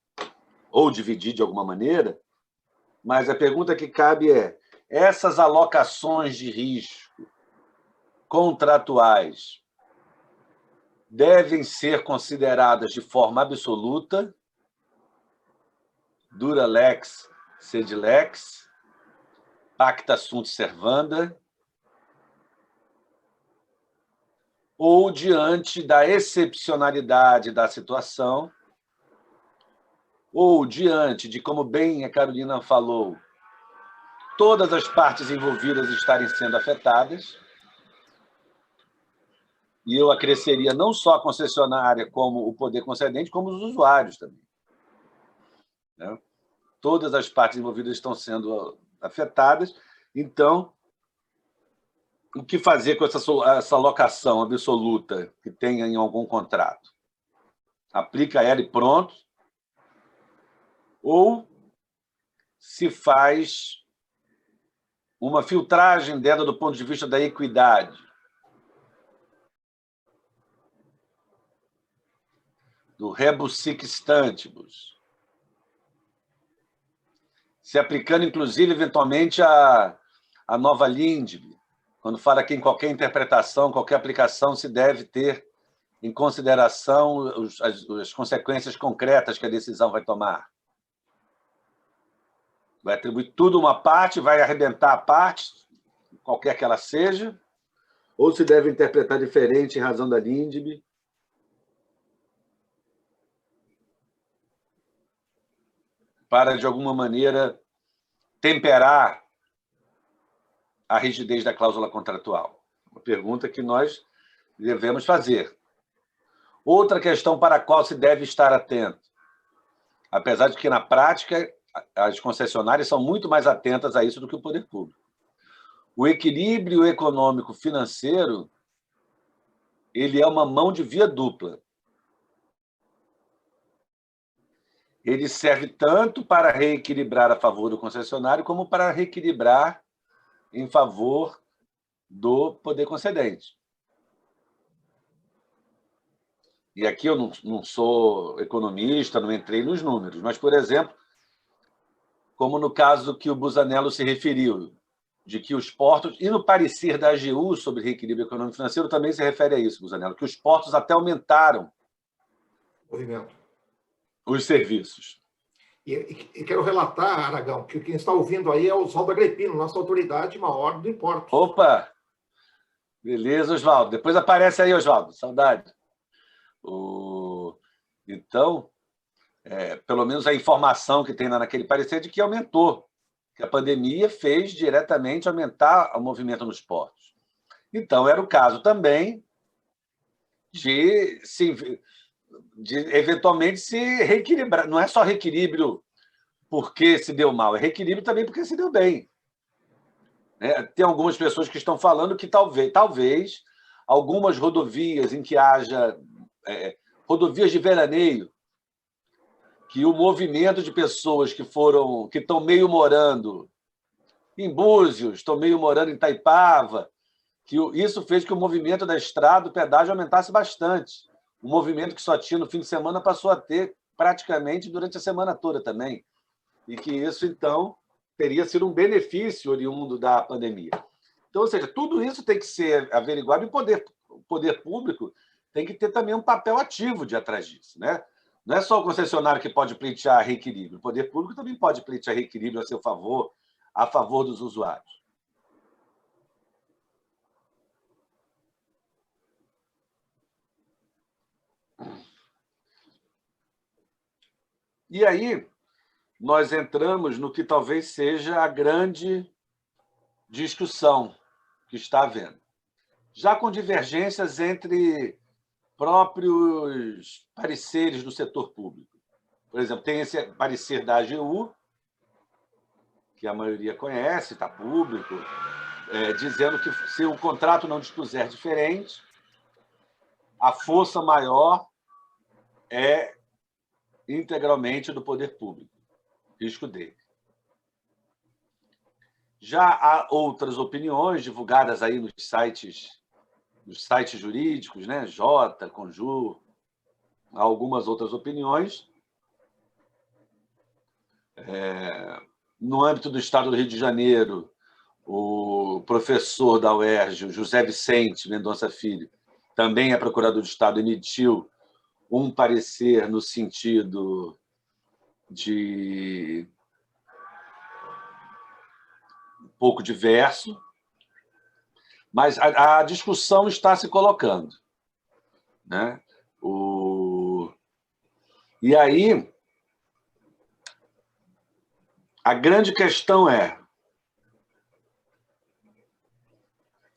ou dividir de alguma maneira, mas a pergunta que cabe é: essas alocações de risco contratuais devem ser consideradas de forma absoluta, dura lex, sed lex, pacta sunt servanda, ou diante da excepcionalidade da situação, ou diante de, como bem a Carolina falou, todas as partes envolvidas estarem sendo afetadas, e eu acresceria não só a concessionária como o poder concedente, como os usuários também. Né? Todas as partes envolvidas estão sendo afetadas, então, o que fazer com essa alocação absoluta que tenha em algum contrato? Aplica ela e pronto? Ou se faz uma filtragem dela do ponto de vista da equidade? Do rebus sic stantibus. Se aplicando, inclusive, eventualmente, a nova LINDB, quando fala que em qualquer interpretação, qualquer aplicação, se deve ter em consideração as consequências concretas que a decisão vai tomar. Vai atribuir tudo uma parte, vai arrebentar a parte, qualquer que ela seja, ou se deve interpretar diferente em razão da LINDB. Para, de alguma maneira, temperar a rigidez da cláusula contratual? Uma pergunta que nós devemos fazer. Outra questão para a qual se deve estar atento, apesar de que, na prática, as concessionárias são muito mais atentas a isso do que o poder público. O equilíbrio econômico-financeiro, ele é uma mão de via dupla. Ele serve tanto para reequilibrar a favor do concessionário, como para reequilibrar em favor do poder concedente. E aqui eu não sou economista, não entrei nos números, mas, por exemplo, como no caso que o Busanello se referiu, de que os portos, e no parecer da AGU sobre reequilíbrio econômico financeiro também se refere a isso, Busanello, que os portos até aumentaram os serviços. E quero relatar, Aragão, que quem está ouvindo aí é o Oswaldo Agripino, nossa autoridade maior do Importos. Opa! Beleza, Oswaldo. Depois aparece aí, Oswaldo. Saudade. Então, pelo menos a informação que tem lá naquele parecer de que aumentou, que a pandemia fez diretamente aumentar o movimento nos portos. Então, era o caso também de eventualmente se reequilibrar. Não é só reequilíbrio porque se deu mal, é reequilíbrio também porque se deu bem. Tem algumas pessoas que estão falando que talvez algumas rodovias em que haja rodovias de veraneio, que o movimento de pessoas que estão meio morando em Búzios, estão meio morando em Itaipava, que isso fez que o movimento da estrada, do pedágio, aumentasse bastante. O movimento que só tinha no fim de semana passou a ter praticamente durante a semana toda também. E que isso, então, teria sido um benefício oriundo da pandemia. Então, ou seja, tudo isso tem que ser averiguado e o poder público tem que ter também um papel ativo de atrás disso, né? Não é só o concessionário que pode pleitear reequilíbrio. O poder público também pode pleitear reequilíbrio a seu favor, a favor dos usuários. E aí, nós entramos no que talvez seja a grande discussão que está havendo. Já com divergências entre próprios pareceres do setor público. Por exemplo, tem esse parecer da AGU, que a maioria conhece, está público, dizendo que se o contrato não dispuser diferente, a força maior é integralmente do poder público, risco dele. Já há outras opiniões divulgadas aí nos sites jurídicos, né? Jota, Conjur, algumas outras opiniões. No âmbito do Estado do Rio de Janeiro, o professor da UERJ, José Vicente Mendonça Filho, também é procurador de Estado, emitiu um parecer no sentido de um pouco diverso, mas a discussão está se colocando, né? E aí, a grande questão é: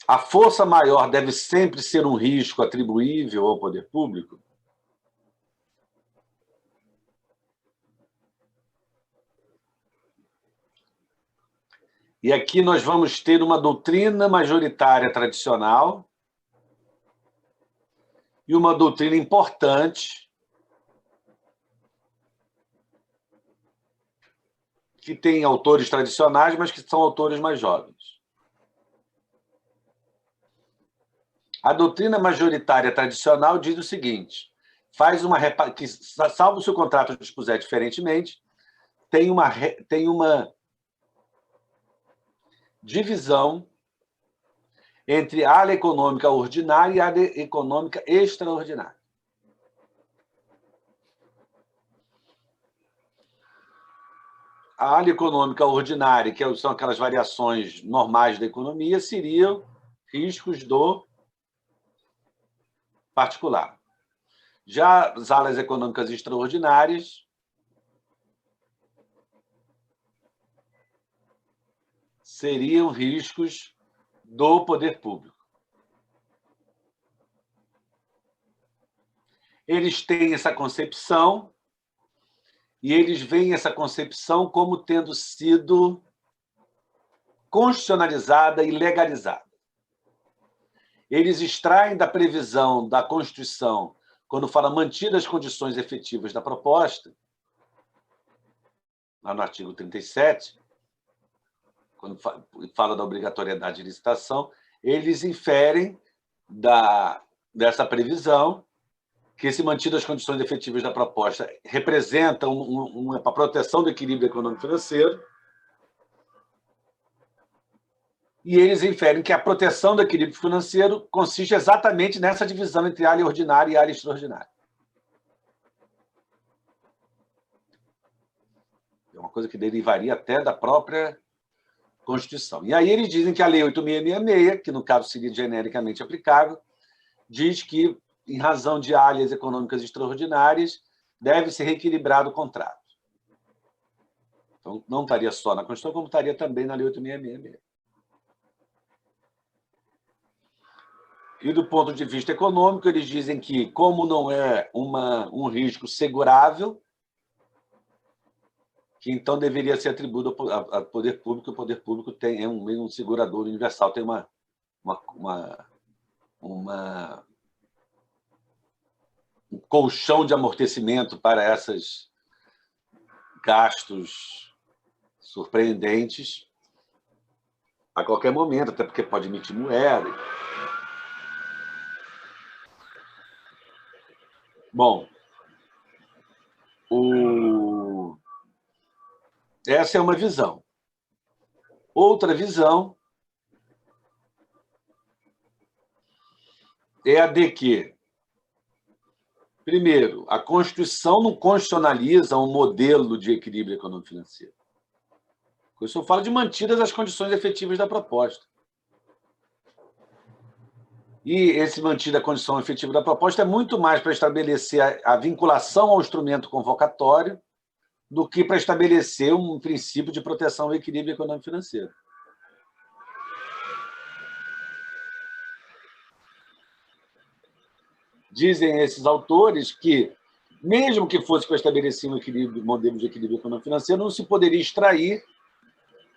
a força maior deve sempre ser um risco atribuível ao poder público? E aqui nós vamos ter uma doutrina majoritária tradicional e uma doutrina importante que tem autores tradicionais, mas que são autores mais jovens. A doutrina majoritária tradicional diz o seguinte: que, salvo se o contrato dispuser diferentemente, tem uma divisão entre a área econômica ordinária e a área econômica extraordinária. A área econômica ordinária, que são aquelas variações normais da economia, seriam riscos do particular. Já as áreas econômicas extraordinárias seriam riscos do poder público. Eles têm essa concepção e eles veem essa concepção como tendo sido constitucionalizada e legalizada. Eles extraem da previsão da Constituição, quando fala mantidas as condições efetivas da proposta, lá no artigo 37, quando fala da obrigatoriedade de licitação, eles inferem dessa previsão que esse mantido as condições efetivas da proposta representa uma proteção do equilíbrio econômico-financeiro, e eles inferem que a proteção do equilíbrio financeiro consiste exatamente nessa divisão entre área ordinária e área extraordinária. É uma coisa que derivaria até da própria Constituição. E aí eles dizem que a Lei 8.666, que no caso seria genericamente aplicável, diz que, em razão de áreas econômicas extraordinárias, deve ser reequilibrado o contrato. Então, não estaria só na Constituição, como estaria também na Lei 8.666. E, do ponto de vista econômico, eles dizem que, como não é um risco segurável, que então deveria ser atribuído ao poder público, o poder público é um segurador universal, tem um colchão de amortecimento para esses gastos surpreendentes a qualquer momento, até porque pode emitir moeda. Bom, essa é uma visão. Outra visão é a de que Primeiro, a Constituição não constitucionaliza um modelo de equilíbrio econômico-financeiro. Por isso eu falo de mantidas as condições efetivas da proposta. E esse mantida a condição efetiva da proposta é muito mais para estabelecer a vinculação ao instrumento convocatório do que para estabelecer um princípio de proteção ao equilíbrio econômico-financeiro. Dizem esses autores que, mesmo que fosse para estabelecer um modelo de equilíbrio econômico-financeiro, não se poderia extrair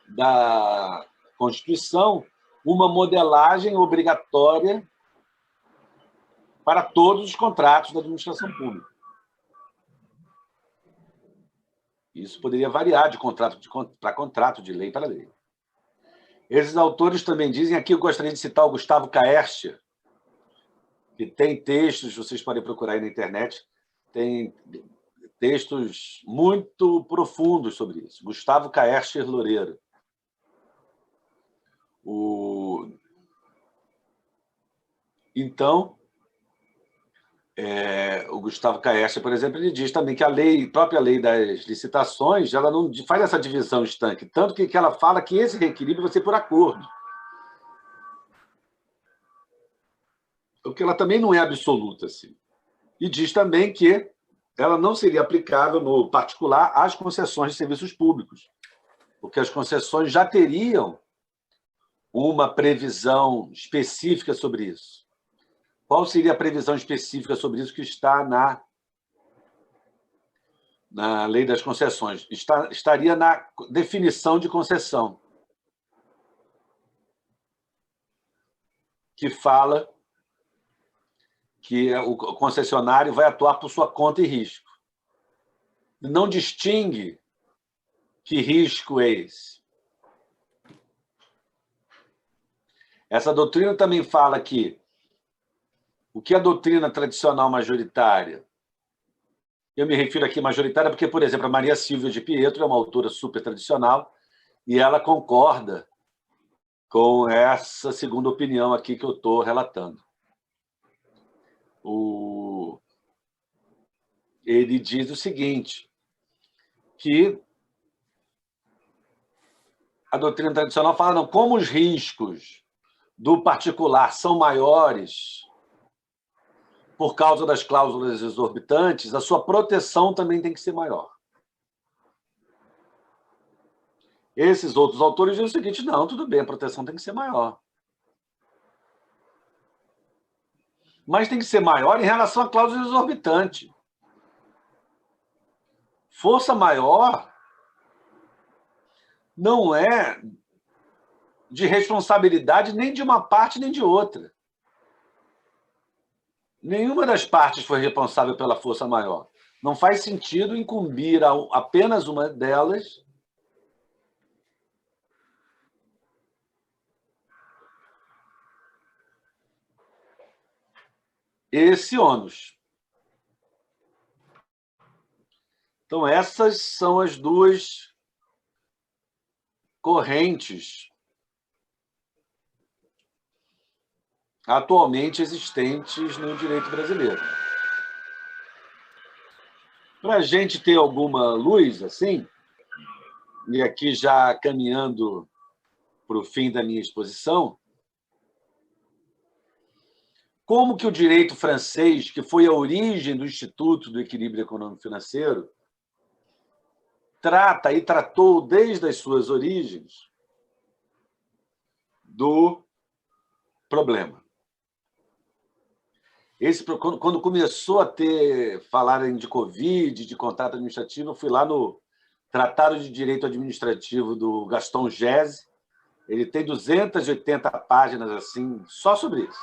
da Constituição uma modelagem obrigatória para todos os contratos da administração pública. Isso poderia variar de contrato para contrato, de lei para lei. Esses autores também dizem, aqui eu gostaria de citar o Gustavo Kaercher, que tem textos, vocês podem procurar aí na internet, tem textos muito profundos sobre isso. Gustavo Kaercher Loureiro. Então, o Gustavo Kaercher, por exemplo, ele diz também que a própria lei das licitações, ela não faz essa divisão estanque, tanto que ela fala que esse reequilíbrio vai ser por acordo. Porque ela também não é absoluta, assim. E diz também que ela não seria aplicável no particular às concessões de serviços públicos, porque as concessões já teriam uma previsão específica sobre isso. Qual seria a previsão específica sobre isso que está na lei das concessões? Estaria na definição de concessão, que fala que o concessionário vai atuar por sua conta e risco. Não distingue que risco é esse. Essa doutrina também fala que o que é a doutrina tradicional majoritária? Eu me refiro aqui majoritária porque, por exemplo, a Maria Silvia de Pietro é uma autora super tradicional e ela concorda com essa segunda opinião aqui que eu estou relatando. Ele diz o seguinte, que a doutrina tradicional fala, não, como os riscos do particular são maiores por causa das cláusulas exorbitantes, a sua proteção também tem que ser maior. Esses outros autores dizem o seguinte, não, tudo bem, a proteção tem que ser maior. Mas tem que ser maior em relação à cláusula exorbitante. Força maior não é de responsabilidade nem de uma parte nem de outra. Nenhuma das partes foi responsável pela força maior. Não faz sentido incumbir apenas uma delas esse ônus. Então, essas são as duas correntes atualmente existentes no direito brasileiro. Para a gente ter alguma luz, assim, e aqui já caminhando para o fim da minha exposição, como que o direito francês, que foi a origem do Instituto do Equilíbrio Econômico-Financeiro, trata e tratou desde as suas origens do problema. Quando começou a falarem de Covid, de contrato administrativo, eu fui lá no Tratado de Direito Administrativo do Gaston Gese. Ele tem 280 páginas assim, só sobre isso.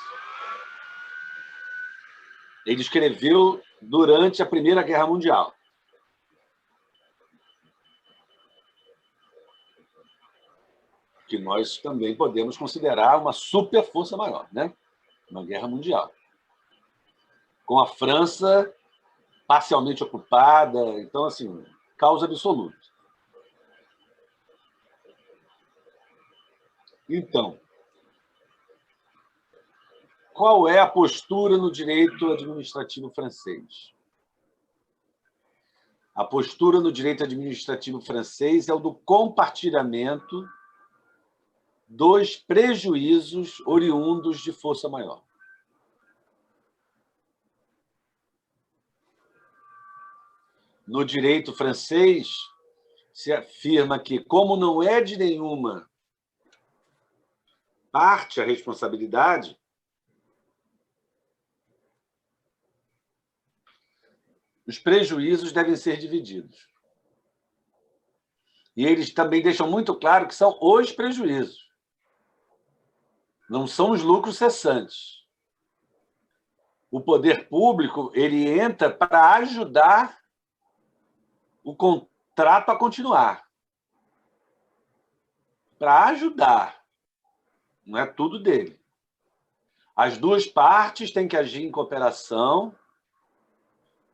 Ele escreveu durante a Primeira Guerra Mundial. Que nós também podemos considerar uma super força maior, né? Uma guerra mundial. Com a França parcialmente ocupada, então, assim, causa absoluta. Então, qual é a postura no direito administrativo francês? A postura no direito administrativo francês é o do compartilhamento dos prejuízos oriundos de força maior. No direito francês, se afirma que, como não é de nenhuma parte a responsabilidade, os prejuízos devem ser divididos. E eles também deixam muito claro que são os prejuízos. Não são os lucros cessantes. O poder público ele entra para ajudar o contrato a continuar. Para ajudar. Não é tudo dele. As duas partes têm que agir em cooperação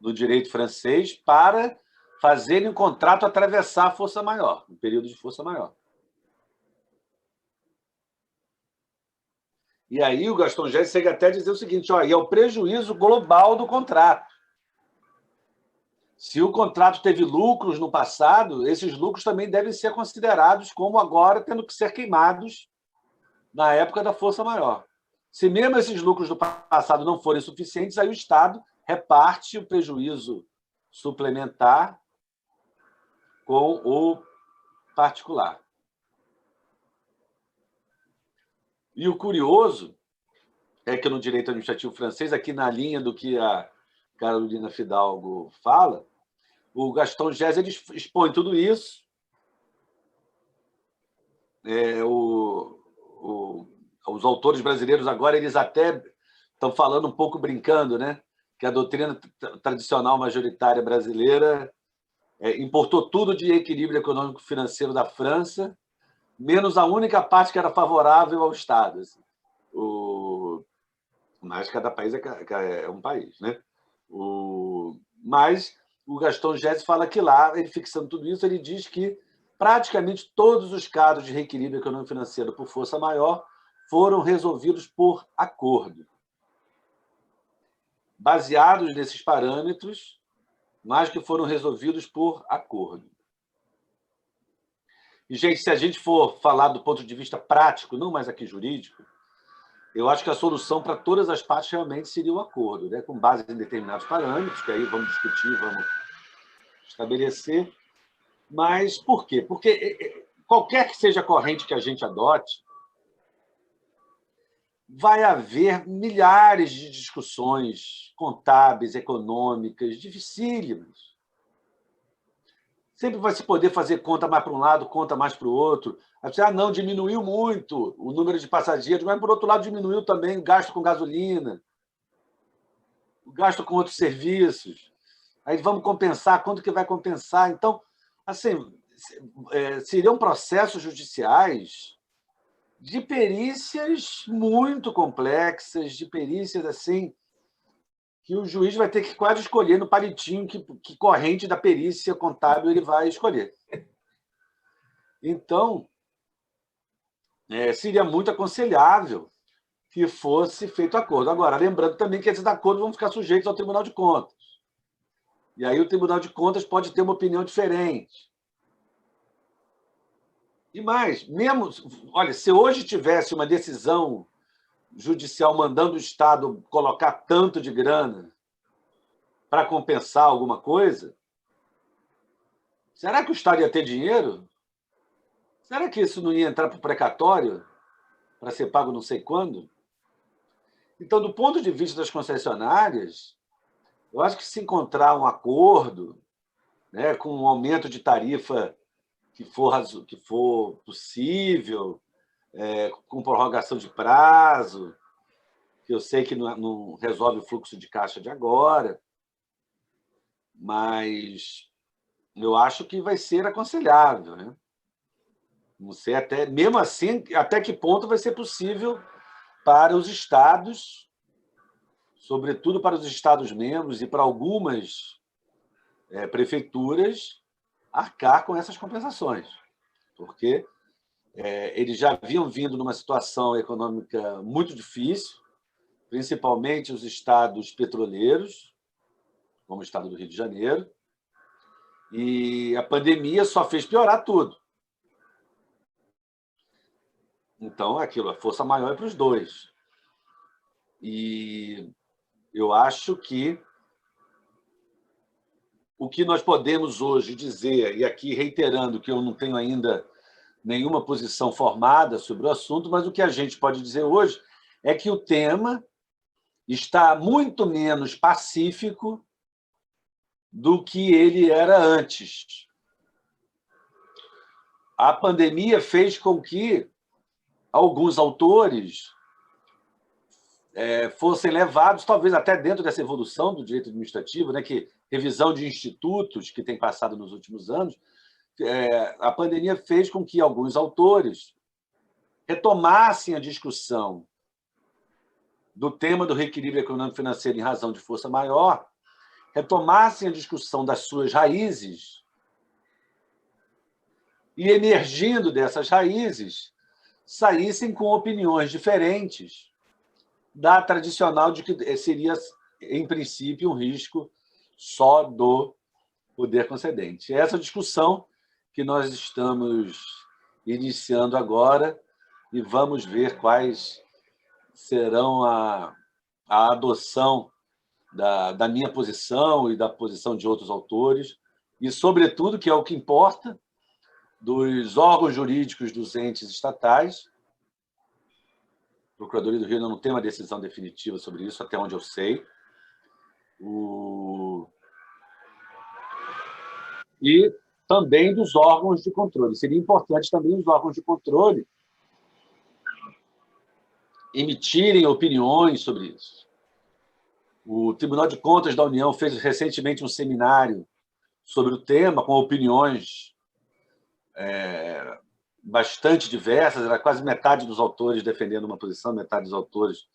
no direito francês para fazerem o contrato atravessar a força maior, um período de força maior. E aí o Gaston Gesse chega até a dizer o seguinte, ó, e é o prejuízo global do contrato. Se o contrato teve lucros no passado, esses lucros também devem ser considerados como agora tendo que ser queimados na época da força maior. Se mesmo esses lucros do passado não forem suficientes, aí o Estado reparte o prejuízo suplementar com o particular. E o curioso é que no direito administrativo francês, aqui na linha do que a Carolina Fidalgo fala, o Gaston Gesse ele expõe tudo isso. Os autores brasileiros agora eles até estão falando um pouco brincando, né? Que a doutrina tradicional majoritária brasileira importou tudo de equilíbrio econômico-financeiro da França, menos a única parte que era favorável ao Estado. Assim. Mas cada país é um país, né? Mas o Gaston Gesse fala que lá, ele fixando tudo isso, ele diz que praticamente todos os casos de reequilíbrio econômico-financeiro por força maior foram resolvidos por acordo. Baseados nesses parâmetros, mas que foram resolvidos por acordo. E, gente, se a gente for falar do ponto de vista prático, não mais aqui jurídico, eu acho que a solução para todas as partes realmente seria o acordo, né? Com base em determinados parâmetros, que aí vamos discutir, vamos estabelecer. Mas por quê? Porque qualquer que seja a corrente que a gente adote, vai haver milhares de discussões contábeis, econômicas, dificílimas. Sempre vai se poder fazer conta mais para um lado, conta mais para o outro. Não, diminuiu muito o número de passageiros, mas, por outro lado, diminuiu também o gasto com gasolina, o gasto com outros serviços. Aí vamos compensar, quanto que vai compensar? Então, assim, seriam processos judiciais de perícias muito complexas, de perícias assim, que o juiz vai ter que quase escolher no palitinho que corrente da perícia contábil ele vai escolher. Então, seria muito aconselhável que fosse feito acordo. Agora, lembrando também que esses acordos vão ficar sujeitos ao Tribunal de Contas. E aí o Tribunal de Contas pode ter uma opinião diferente. E mais, mesmo, olha, se hoje tivesse uma decisão judicial mandando o Estado colocar tanto de grana para compensar alguma coisa, será que o Estado ia ter dinheiro? Será que isso não ia entrar para o precatório para ser pago não sei quando? Então, do ponto de vista das concessionárias, eu acho que se encontrar um acordo, né, com um aumento de tarifa que for possível, com prorrogação de prazo, que eu sei que não resolve o fluxo de caixa de agora, mas eu acho que vai ser aconselhável, né? Não sei mesmo assim, até que ponto vai ser possível para os estados, sobretudo para os estados-membros e para algumas prefeituras, arcar com essas compensações, porque eles já haviam vindo numa situação econômica muito difícil, principalmente os estados petroleiros, como o estado do Rio de Janeiro, e a pandemia só fez piorar tudo. Então, aquilo, a força maior é para os dois. E eu acho que o que nós podemos hoje dizer, e aqui reiterando que eu não tenho ainda nenhuma posição formada sobre o assunto, mas o que a gente pode dizer hoje é que o tema está muito menos pacífico do que ele era antes. A pandemia fez com que alguns autores fossem levados, talvez até dentro dessa evolução do direito administrativo, né, que revisão de institutos que tem passado nos últimos anos, a pandemia fez com que alguns autores retomassem a discussão do tema do reequilíbrio econômico-financeiro em razão de força maior, retomassem a discussão das suas raízes e, emergindo dessas raízes, saíssem com opiniões diferentes da tradicional de que seria, em princípio, um risco só do poder concedente. Essa discussão que nós estamos iniciando agora e vamos ver quais serão a adoção da minha posição e da posição de outros autores e, sobretudo, que é o que importa, dos órgãos jurídicos dos entes estatais. A Procuradoria do Rio ainda não tem uma decisão definitiva sobre isso, até onde eu sei. E também dos órgãos de controle. Seria importante também os órgãos de controle emitirem opiniões sobre isso. O Tribunal de Contas da União fez recentemente um seminário sobre o tema, com opiniões bastante diversas, era quase metade dos autores defendendo uma posição, metade dos autores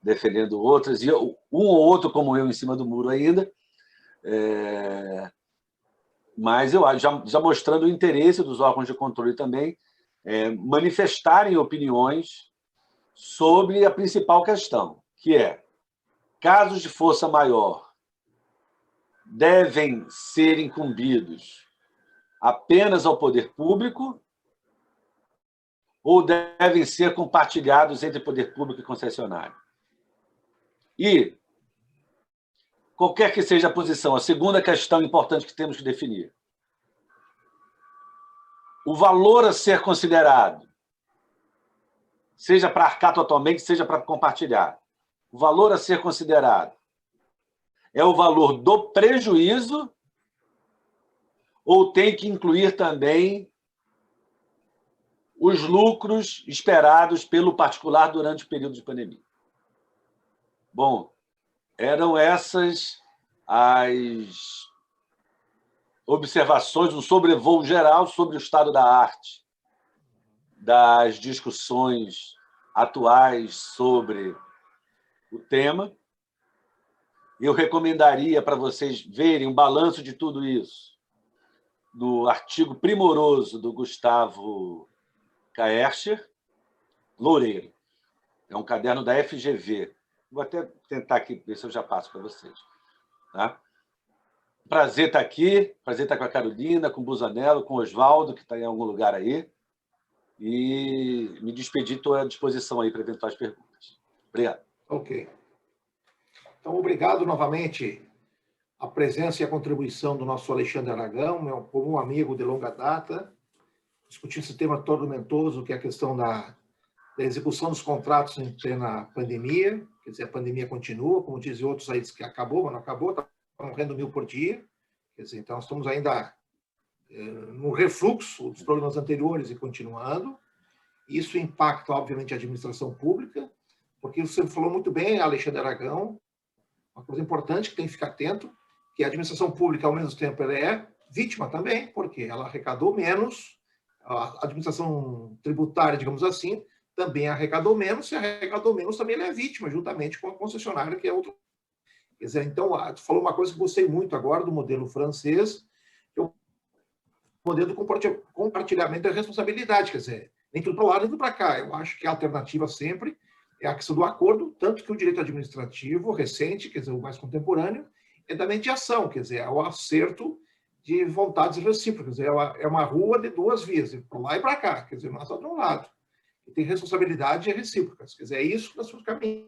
defendendo outras, e um ou outro, como eu, em cima do muro ainda, mas eu já mostrando o interesse dos órgãos de controle também manifestarem opiniões sobre a principal questão, que é: casos de força maior devem ser incumbidos apenas ao poder público ou devem ser compartilhados entre poder público e concessionário? E, qualquer que seja a posição, a segunda questão importante que temos que definir: o valor a ser considerado, seja para arcar totalmente, seja para compartilhar, o valor a ser considerado é o valor do prejuízo ou tem que incluir também os lucros esperados pelo particular durante o período de pandemia? Bom, eram essas as observações, um sobrevoo geral sobre o estado da arte, das discussões atuais sobre o tema. Eu recomendaria para vocês verem um balanço de tudo isso no artigo primoroso do Gustavo Kaerscher, Loureiro. É um caderno da FGV. Vou até tentar aqui, ver se eu já passo para vocês. Tá? Prazer estar aqui, prazer estar com a Carolina, com o Busanello, com o Oswaldo, que está em algum lugar aí. E me despedir, estou à disposição aí para eventuais perguntas. Obrigado. Ok. Então, obrigado novamente a presença e a contribuição do nosso Alexandre Aragão, meu comum amigo de longa data, discutindo esse tema tormentoso, que é a questão da execução dos contratos em plena pandemia. Quer dizer, a pandemia continua, como dizem outros aí, diz que acabou, mas não acabou, está morrendo 1.000 por dia. Quer dizer, então, estamos ainda no refluxo dos problemas anteriores e continuando. Isso impacta, obviamente, a administração pública, porque você falou muito bem, Alexandre Aragão, uma coisa importante que tem que ficar atento, que a administração pública, ao mesmo tempo, ela é vítima também, porque ela arrecadou menos, a administração tributária, digamos assim, também arrecadou menos, se arrecadou menos, também ela é vítima, juntamente com a concessionária, que é outro. Quer dizer, então, tu falou uma coisa que eu gostei muito agora do modelo francês, que é o modelo do compartilhamento da responsabilidade, quer dizer, nem tudo para lá, nem tudo para cá. Eu acho que a alternativa sempre é a questão do acordo, tanto que o direito administrativo recente, quer dizer, o mais contemporâneo, é da mediação, quer dizer, é o acerto de vontades recíprocas, quer dizer, é uma rua de duas vias, para lá e para cá, quer dizer, não é só de um lado. E tem responsabilidade recíprocas, quer dizer, é isso que nós temos que caminhar.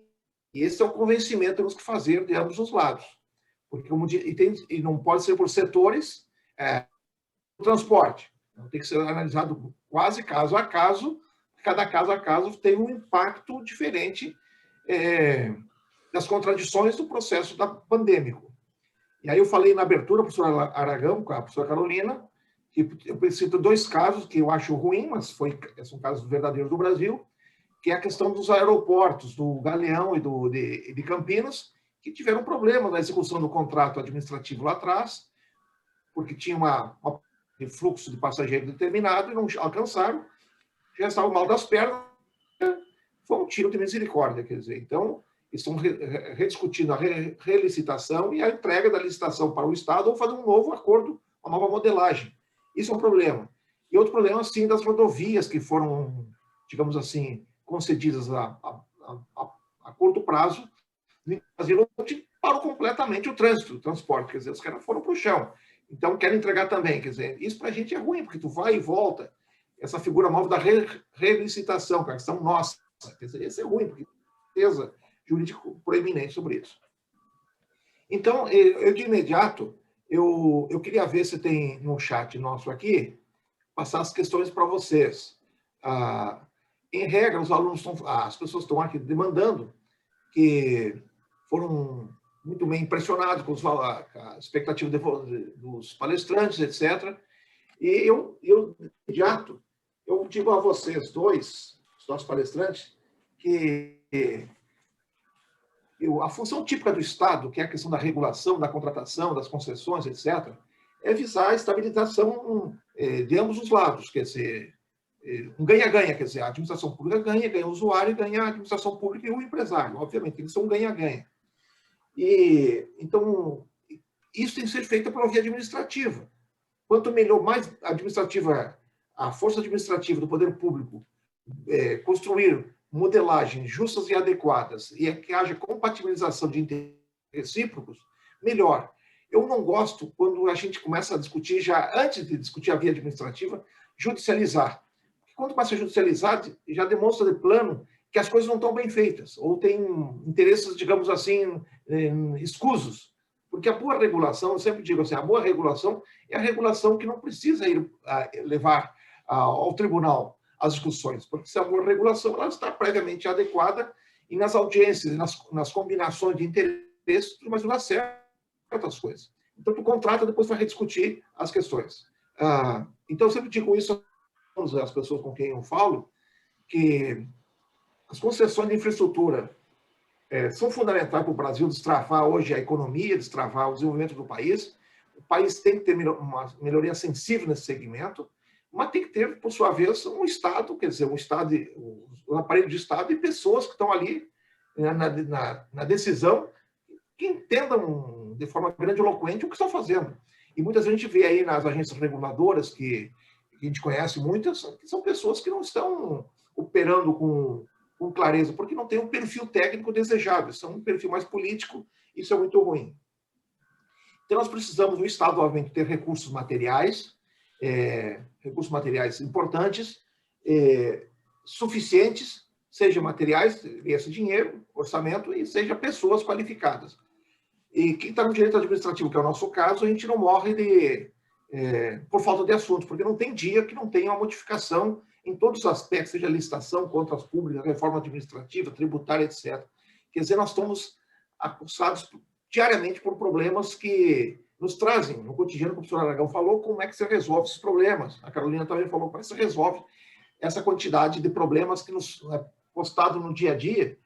E esse é o convencimento que temos que fazer de ambos os lados. Porque, e não pode ser por setores, o transporte. Então, tem que ser analisado quase caso a caso, cada caso a caso tem um impacto diferente das contradições do processo pandêmico. E aí eu falei na abertura, professor Aragão, com a professora Carolina, que eu cito dois casos que eu acho ruim, mas são casos verdadeiros do Brasil, que é a questão dos aeroportos, do Galeão e de Campinas, que tiveram problema na execução do contrato administrativo lá atrás, porque tinha um fluxo de passageiro determinado e não alcançaram, já estavam mal das pernas, foi um tiro de misericórdia, quer dizer. Então, estão rediscutindo a relicitação e a entrega da licitação para o Estado ou fazer um novo acordo, uma nova modelagem. Isso é um problema. E outro problema, sim, das rodovias que foram, digamos assim, concedidas a curto prazo, no Brasil, onde parou completamente o trânsito, o transporte, quer dizer, os caras foram para o chão. Então, querem entregar também, quer dizer, isso para a gente é ruim, porque tu vai e volta, essa figura nova da relicitação, que é a questão nossa, quer dizer, isso é ruim, porque tem certeza jurídica proeminente sobre isso. Então, eu de imediato, eu queria ver se tem no chat nosso aqui, passar as questões para vocês. Em regra, os alunos as pessoas estão aqui demandando, que foram muito bem impressionados com a expectativa dos palestrantes, etc. E eu de imediato, eu digo a vocês dois, os nossos palestrantes, que a função típica do Estado, que é a questão da regulação, da contratação, das concessões, etc., é visar a estabilização de ambos os lados, quer dizer, um ganha-ganha, quer dizer, a administração pública ganha o usuário, ganha a administração pública e o empresário, obviamente, tem que ser um ganha-ganha. E, então, isso tem que ser feito pela via administrativa. Quanto melhor, mais administrativa, a força administrativa do poder público construir modelagens justas e adequadas e que haja compatibilização de interesses recíprocos, melhor. Eu não gosto quando a gente começa a discutir, já antes de discutir a via administrativa, judicializar. Porque quando começa a judicializar, já demonstra de plano que as coisas não estão bem feitas, ou tem interesses, digamos assim, escusos. Porque a boa regulação, eu sempre digo assim, a boa regulação é a regulação que não precisa levar ao tribunal as discussões, porque se a boa regulação ela está previamente adequada e nas audiências, nas combinações de interesses, mas não dá certas coisas. Então, tu contrata, depois vai rediscutir as questões. Então, eu sempre digo isso às pessoas com quem eu falo, que as concessões de infraestrutura são fundamentais para o Brasil destravar hoje a economia, destravar o desenvolvimento do país. O país tem que ter uma melhoria sensível nesse segmento, mas tem que ter, por sua vez, um Estado, quer dizer, um aparelho de Estado e pessoas que estão ali na decisão que entendam de forma grandiloquente o que estão fazendo. E muitas vezes a gente vê aí nas agências reguladoras, que a gente conhece muitas, que são pessoas que não estão operando com clareza, porque não tem um perfil técnico desejável, são um perfil mais político, isso é muito ruim. Então, nós precisamos, no Estado, obviamente, ter recursos materiais importantes, suficientes, seja materiais, esse dinheiro, orçamento, e seja pessoas qualificadas. E quem está no direito administrativo, que é o nosso caso, a gente não morre por falta de assunto, porque não tem dia que não tenha uma modificação em todos os aspectos, seja licitação, contas públicas, reforma administrativa, tributária, etc. Quer dizer, nós estamos acossados diariamente por problemas que nos trazem, no cotidiano, como o professor Aragão falou, como é que se resolve esses problemas. A Carolina também falou como é que se resolve essa quantidade de problemas que nos é postado no dia a dia,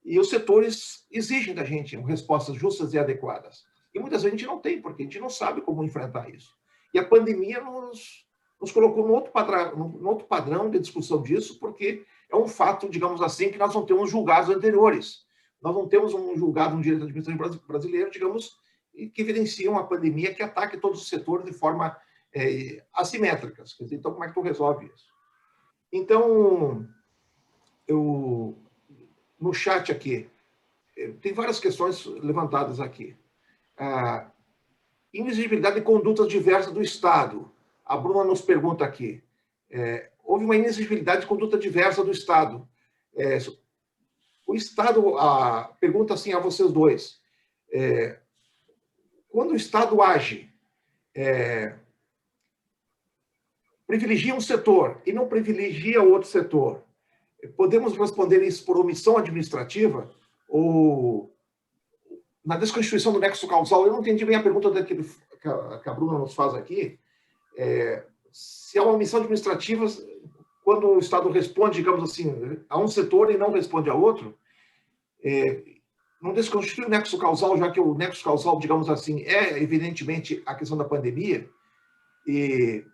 e os setores exigem da gente respostas justas e adequadas. E muitas vezes a gente não tem, porque a gente não sabe como enfrentar isso. E a pandemia nos colocou no outro padrão de discussão disso, porque é um fato, digamos assim, que nós não temos julgados anteriores. Nós não temos um julgado no direito administrativo brasileiro, digamos, que evidencia uma pandemia que ataque todos os setores de forma assimétrica. Então, como é que tu resolve isso? Então, no chat aqui. Tem várias questões levantadas aqui. Inexigibilidade de condutas diversas do Estado. A Bruna nos pergunta aqui. Houve uma inexigibilidade de conduta diversa do Estado. O Estado, pergunta assim a vocês dois, quando o Estado age, privilegia um setor e não privilegia outro setor, podemos responder isso por omissão administrativa ou na desconstituição do nexo causal? Eu não entendi bem a pergunta que a Bruna nos faz aqui. Se é uma omissão administrativa, quando o Estado responde, digamos assim, a um setor e não responde a outro, não desconstitui o nexo causal, já que o nexo causal, digamos assim, é evidentemente a questão da pandemia. E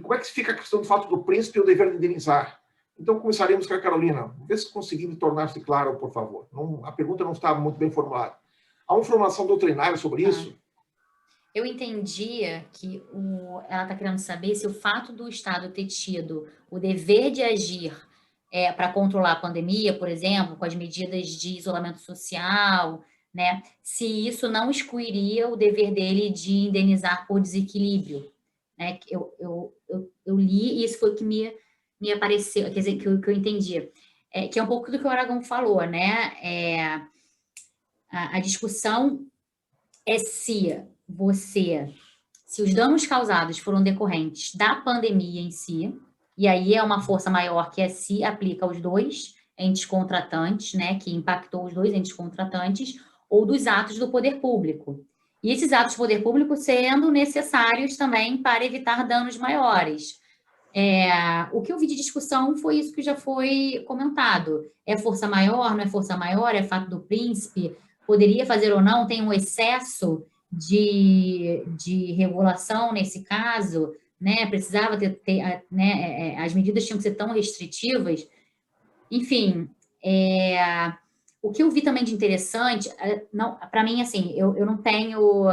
como é que fica a questão do fato do príncipe e o dever de indenizar? Então, começaremos com a Carolina. Vê se conseguimos tornar-se claro, por favor. A pergunta não está muito bem formulada. Há uma formação doutrinária sobre isso? Eu entendia que ela está querendo saber se o fato do Estado ter tido o dever de agir para controlar a pandemia, por exemplo, com as medidas de isolamento social, né, se isso não excluiria o dever dele de indenizar por desequilíbrio. Né? Eu li e isso foi o que me apareceu, quer dizer, que eu entendi. Que é um pouco do que o Aragão falou, né? A discussão é se os danos causados foram decorrentes da pandemia em si, e aí é uma força maior que se aplica aos dois entes contratantes, né, que impactou os dois entes contratantes, ou dos atos do poder público. E esses atos do poder público sendo necessários também para evitar danos maiores. O que eu vi de discussão foi isso que já foi comentado. É força maior, não é força maior, é fato do príncipe, poderia fazer ou não, tem um excesso de regulação nesse caso, né? Precisava ter né? As medidas tinham que ser tão restritivas. Enfim, o que eu vi também de interessante, para mim, assim, eu não tenho...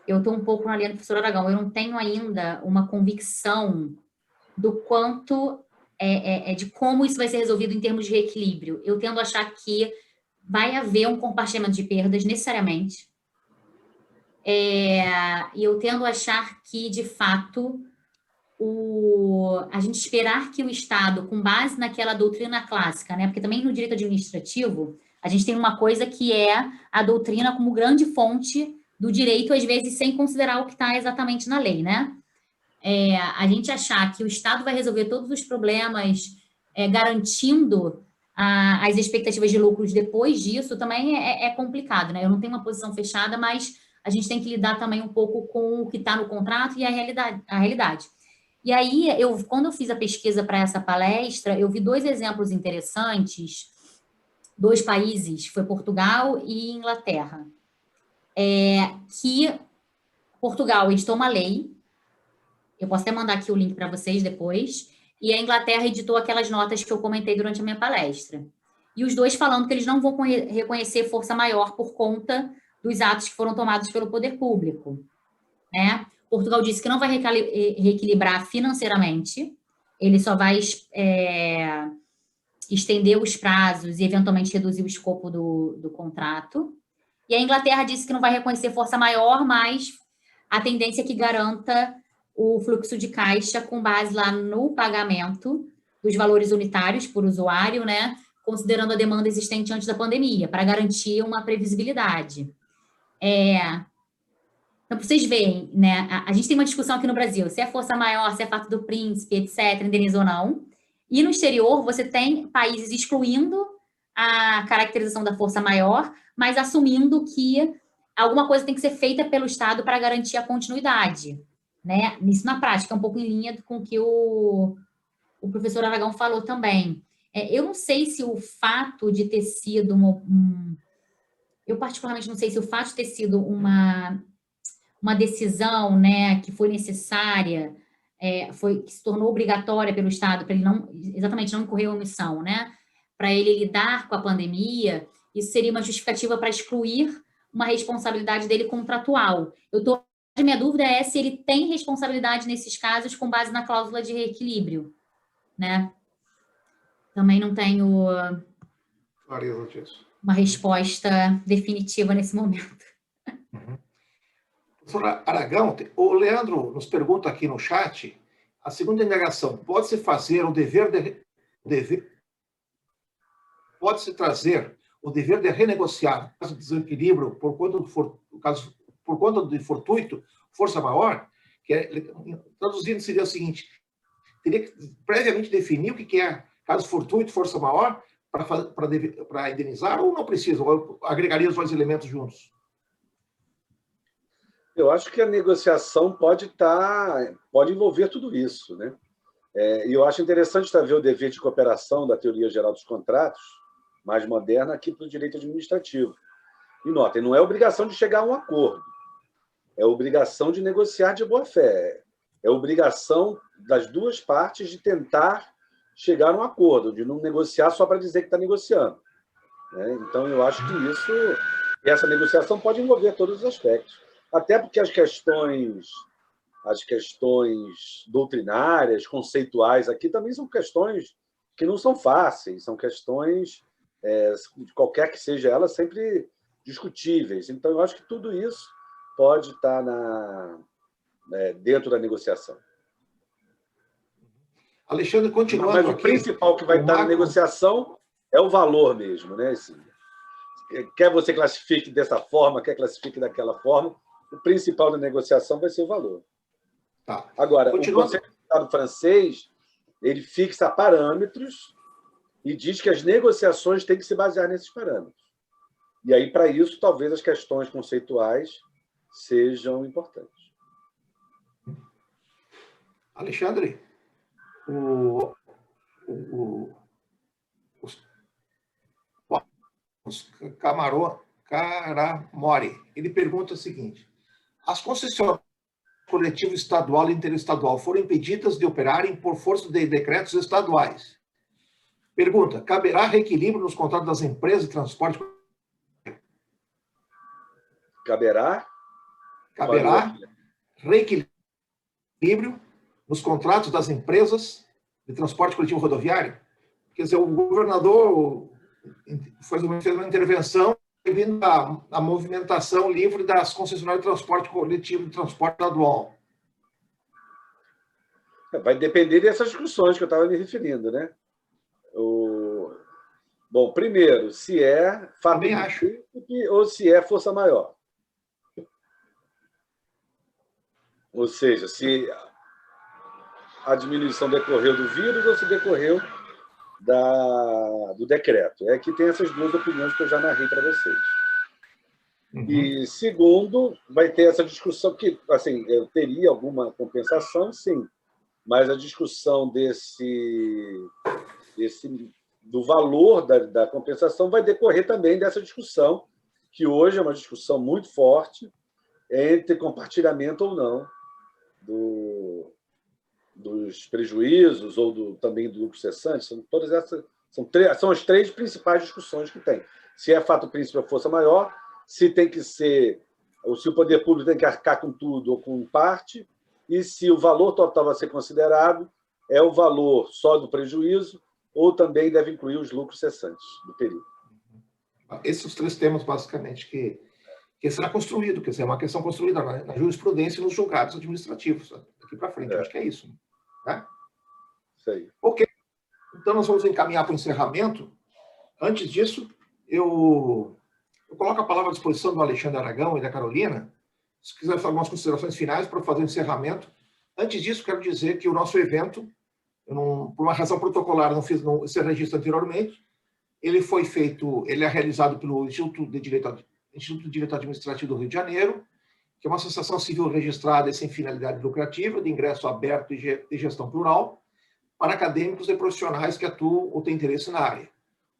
Eu estou um pouco na linha do professor Aragão, eu não tenho ainda uma convicção do quanto, de como isso vai ser resolvido em termos de reequilíbrio. Eu tendo a achar que vai haver um compartilhamento de perdas, necessariamente. E eu tendo a achar que, de fato, a gente esperar que o Estado, com base naquela doutrina clássica, né? Porque também no direito administrativo, a gente tem uma coisa que é a doutrina como grande fonte do direito, às vezes sem considerar o que está exatamente na lei, né? A gente achar que o Estado vai resolver todos os problemas garantindo as expectativas de lucros depois disso também é complicado, né? Eu não tenho uma posição fechada, mas a gente tem que lidar também um pouco com o que está no contrato e a realidade. E aí, quando eu fiz a pesquisa para essa palestra, eu vi 2 exemplos interessantes, 2 países, foi Portugal e Inglaterra, que Portugal editou uma lei, eu posso até mandar aqui o link para vocês depois, e a Inglaterra editou aquelas notas que eu comentei durante a minha palestra. E os 2 falando que eles não vão reconhecer força maior por conta dos atos que foram tomados pelo poder público, né? Portugal disse que não vai reequilibrar financeiramente, ele só vai estender os prazos e, eventualmente, reduzir o escopo do contrato. E a Inglaterra disse que não vai reconhecer força maior, mas a tendência é que garanta o fluxo de caixa com base lá no pagamento dos valores unitários por usuário, né? Considerando a demanda existente antes da pandemia, para garantir uma previsibilidade. Então, para vocês verem, né, a gente tem uma discussão aqui no Brasil, se é força maior, se é fato do príncipe, etc., indeniza ou não. E no exterior, você tem países excluindo a caracterização da força maior, mas assumindo que alguma coisa tem que ser feita pelo Estado para garantir a continuidade. Né? Isso, na prática, é um pouco em linha com o que o professor Aragão falou também. Eu não sei se o fato de ter sido eu, particularmente, não sei se o fato de ter sido uma decisão, né, que foi necessária, que se tornou obrigatória pelo Estado, para ele exatamente não incorrer omissão, né, para ele lidar com a pandemia, isso seria uma justificativa para excluir uma responsabilidade dele contratual. A minha dúvida é se ele tem responsabilidade nesses casos com base na cláusula de reequilíbrio, né? Também não tenho clareza disso. uma resposta definitiva nesse momento. Uhum. Professora Aragão, o Leandro nos pergunta aqui no chat, a segunda indagação, pode-se fazer o pode-se trazer o dever de renegociar caso de desequilíbrio por conta de fortuito, força maior, traduzindo seria o seguinte, teria que previamente definir o que é caso fortuito, força maior, para indenizar, ou não precisa, ou agregaria os dois elementos juntos? Eu acho que a negociação pode envolver tudo isso, né? E eu acho interessante ver o dever de cooperação da teoria geral dos contratos, mais moderna, aqui para o direito administrativo. E notem, não é obrigação de chegar a um acordo, é obrigação de negociar de boa-fé, é obrigação das duas partes de tentar chegar a um acordo, de não negociar só para dizer que está negociando, né? Então, eu acho que essa negociação pode envolver todos os aspectos. Até porque as questões doutrinárias, conceituais aqui também são questões que não são fáceis, são questões, qualquer que seja ela, sempre discutíveis. Então, eu acho que tudo isso pode estar dentro da negociação. Alexandre, continuando Mas o aqui, principal que vai estar na negociação é o valor mesmo, né? Assim, quer você classifique dessa forma, quer classifique daquela forma, o principal da negociação vai ser o valor. Tá. Agora, o Conselho de Estado francês, ele fixa parâmetros e diz que as negociações têm que se basear nesses parâmetros. E aí, para isso, talvez as questões conceituais sejam importantes. Alexandre, Caramori, ele pergunta o seguinte, as concessionárias coletivo estadual e interestadual foram impedidas de operarem por força de decretos estaduais. Pergunta, caberá reequilíbrio nos contratos das empresas de transporte? Caberá reequilíbrio nos contratos das empresas de transporte coletivo rodoviário? Quer dizer, o governador fez uma intervenção devido à movimentação livre das concessionárias de transporte coletivo e transporte estadual. Vai depender dessas discussões que eu estava me referindo, né? Bom, primeiro, se é fato príncipe ou se é força maior. Ou seja, se a diminuição decorreu do vírus ou se decorreu do decreto. É que tem essas duas opiniões que eu já narrei para vocês. Uhum. E, segundo, vai ter essa discussão, que assim, eu teria alguma compensação, sim, mas a discussão do valor da compensação vai decorrer também dessa discussão, que hoje é uma discussão muito forte entre compartilhamento ou não dos prejuízos ou também do lucro cessante. São todas essas, são as três principais discussões que tem. Se é fato príncipe ou força maior, se tem que ser, ou se o poder público tem que arcar com tudo ou com parte, e se o valor total a ser considerado é o valor só do prejuízo ou também deve incluir os lucros cessantes do período. Esses são os três temas, basicamente, que será construído, quer dizer, é uma questão construída na jurisprudência e nos julgados administrativos, daqui para frente. Acho que é isso. Né? Isso aí. Ok. Então, nós vamos encaminhar para o encerramento. Antes disso, eu coloco a palavra à disposição do Alexandre Aragão e da Carolina, se quiser fazer algumas considerações finais para fazer o encerramento. Antes disso, quero dizer que o nosso evento, por uma razão protocolar, não fiz esse registro anteriormente, ele é realizado pelo Instituto de Direito Administrativo do Rio de Janeiro, que é uma associação civil registrada e sem finalidade lucrativa, de ingresso aberto e de gestão plural, para acadêmicos e profissionais que atuam ou têm interesse na área.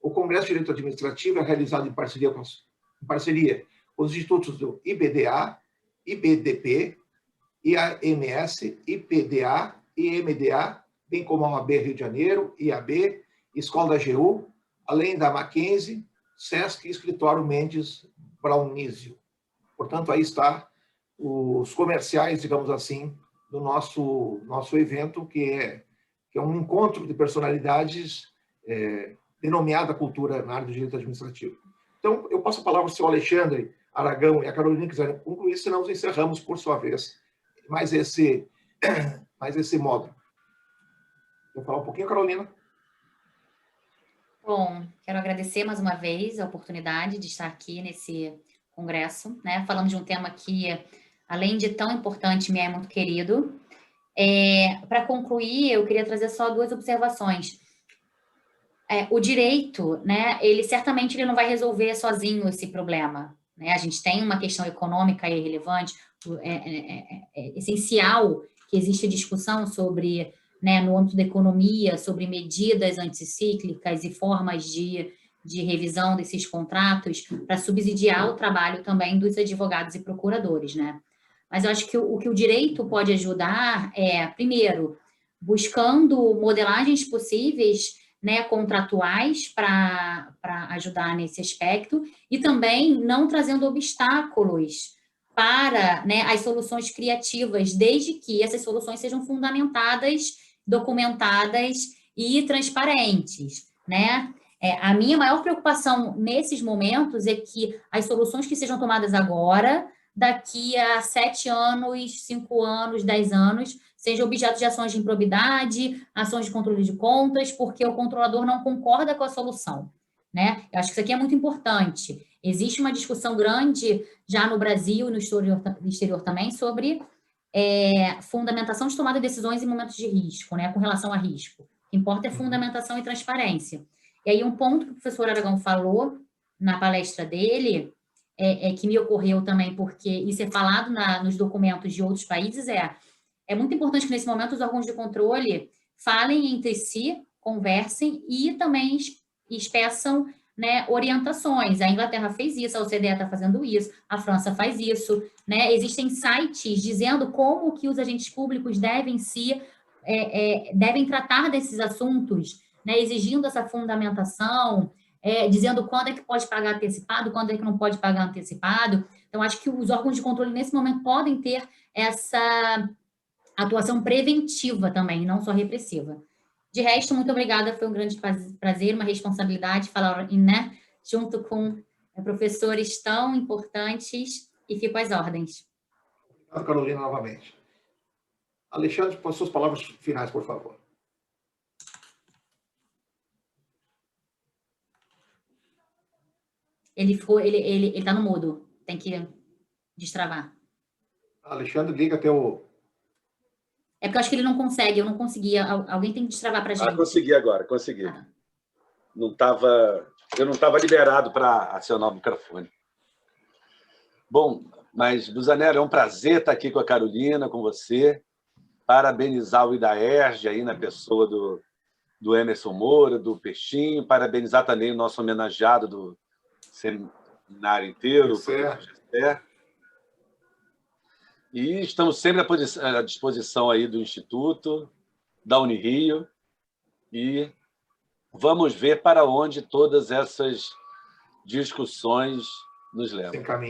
O Congresso de Direito Administrativo é realizado em parceria com os institutos do IBDA, IBDP, IAMS, IPDA, IMDA, bem como a OAB Rio de Janeiro, IAB, Escola da AGU, além da Mackenzie, SESC e Escritório Mendes Braunísio. Portanto, aí está os comerciais, digamos assim, do nosso evento, que é um encontro de personalidades denominada cultura na área do direito administrativo. Então, eu passo a palavra ao senhor Alexandre Aragão e a Carolina quiserem concluir, senão nós encerramos, por sua vez, mais esse módulo. Vou falar um pouquinho, Carolina? Bom, quero agradecer mais uma vez a oportunidade de estar aqui nesse congresso, né, falando de um tema que, além de tão importante, me é muito querido. Para concluir, eu queria trazer só 2 observações. O direito, né, ele certamente não vai resolver sozinho esse problema, né? A gente tem uma questão econômica aí relevante, é essencial que exista discussão sobre, né, no âmbito da economia, sobre medidas anticíclicas e formas de revisão desses contratos para subsidiar o trabalho também dos advogados e procuradores, né? Mas eu acho que o que o direito pode ajudar é, primeiro, buscando modelagens possíveis, né, contratuais para ajudar nesse aspecto e também não trazendo obstáculos para, né, as soluções criativas, desde que essas soluções sejam fundamentadas, documentadas e transparentes, né? A minha maior preocupação nesses momentos é que as soluções que sejam tomadas agora, daqui a 7 anos, 5 anos, 10 anos, sejam objeto de ações de improbidade, ações de controle de contas, porque o controlador não concorda com a solução, né? Eu acho que isso aqui é muito importante. Existe uma discussão grande já no Brasil e no exterior também sobre fundamentação de tomada de decisões em momentos de risco, né? Com relação a risco. O que importa é fundamentação e transparência. E aí um ponto que o professor Aragão falou na palestra dele, que me ocorreu também, porque isso é falado nos documentos de outros países, é muito importante que, nesse momento, os órgãos de controle falem entre si, conversem e também expressam, né, orientações. A Inglaterra fez isso, a OCDE está fazendo isso, a França faz isso, né? Existem sites dizendo como que os agentes públicos devem devem tratar desses assuntos, né, exigindo essa fundamentação, dizendo quando é que pode pagar antecipado, quando é que não pode pagar antecipado. Então, acho que os órgãos de controle, nesse momento, podem ter essa atuação preventiva também, não só repressiva. De resto, muito obrigada, foi um grande prazer, uma responsabilidade falar, né, junto com professores tão importantes, e fico às ordens. Obrigado, Carolina, novamente. Alexandre, com as suas palavras finais, por favor. Ele está no mudo, tem que destravar. Alexandre, liga até o... É porque eu acho que ele não consegue, eu não conseguia. Alguém tem que destravar para a gente. Consegui agora, consegui. Eu não estava liberado para acionar o microfone. Bom, mas, Busanello, é um prazer estar aqui com a Carolina, com você. Parabenizar o IDAERJ aí na pessoa do Emerson Moura, do Peixinho. Parabenizar também o nosso homenageado do seminário inteiro, o professor Gessé. E estamos sempre à disposição aí do Instituto, da Unirio, e vamos ver para onde todas essas discussões nos levam. Sem caminho.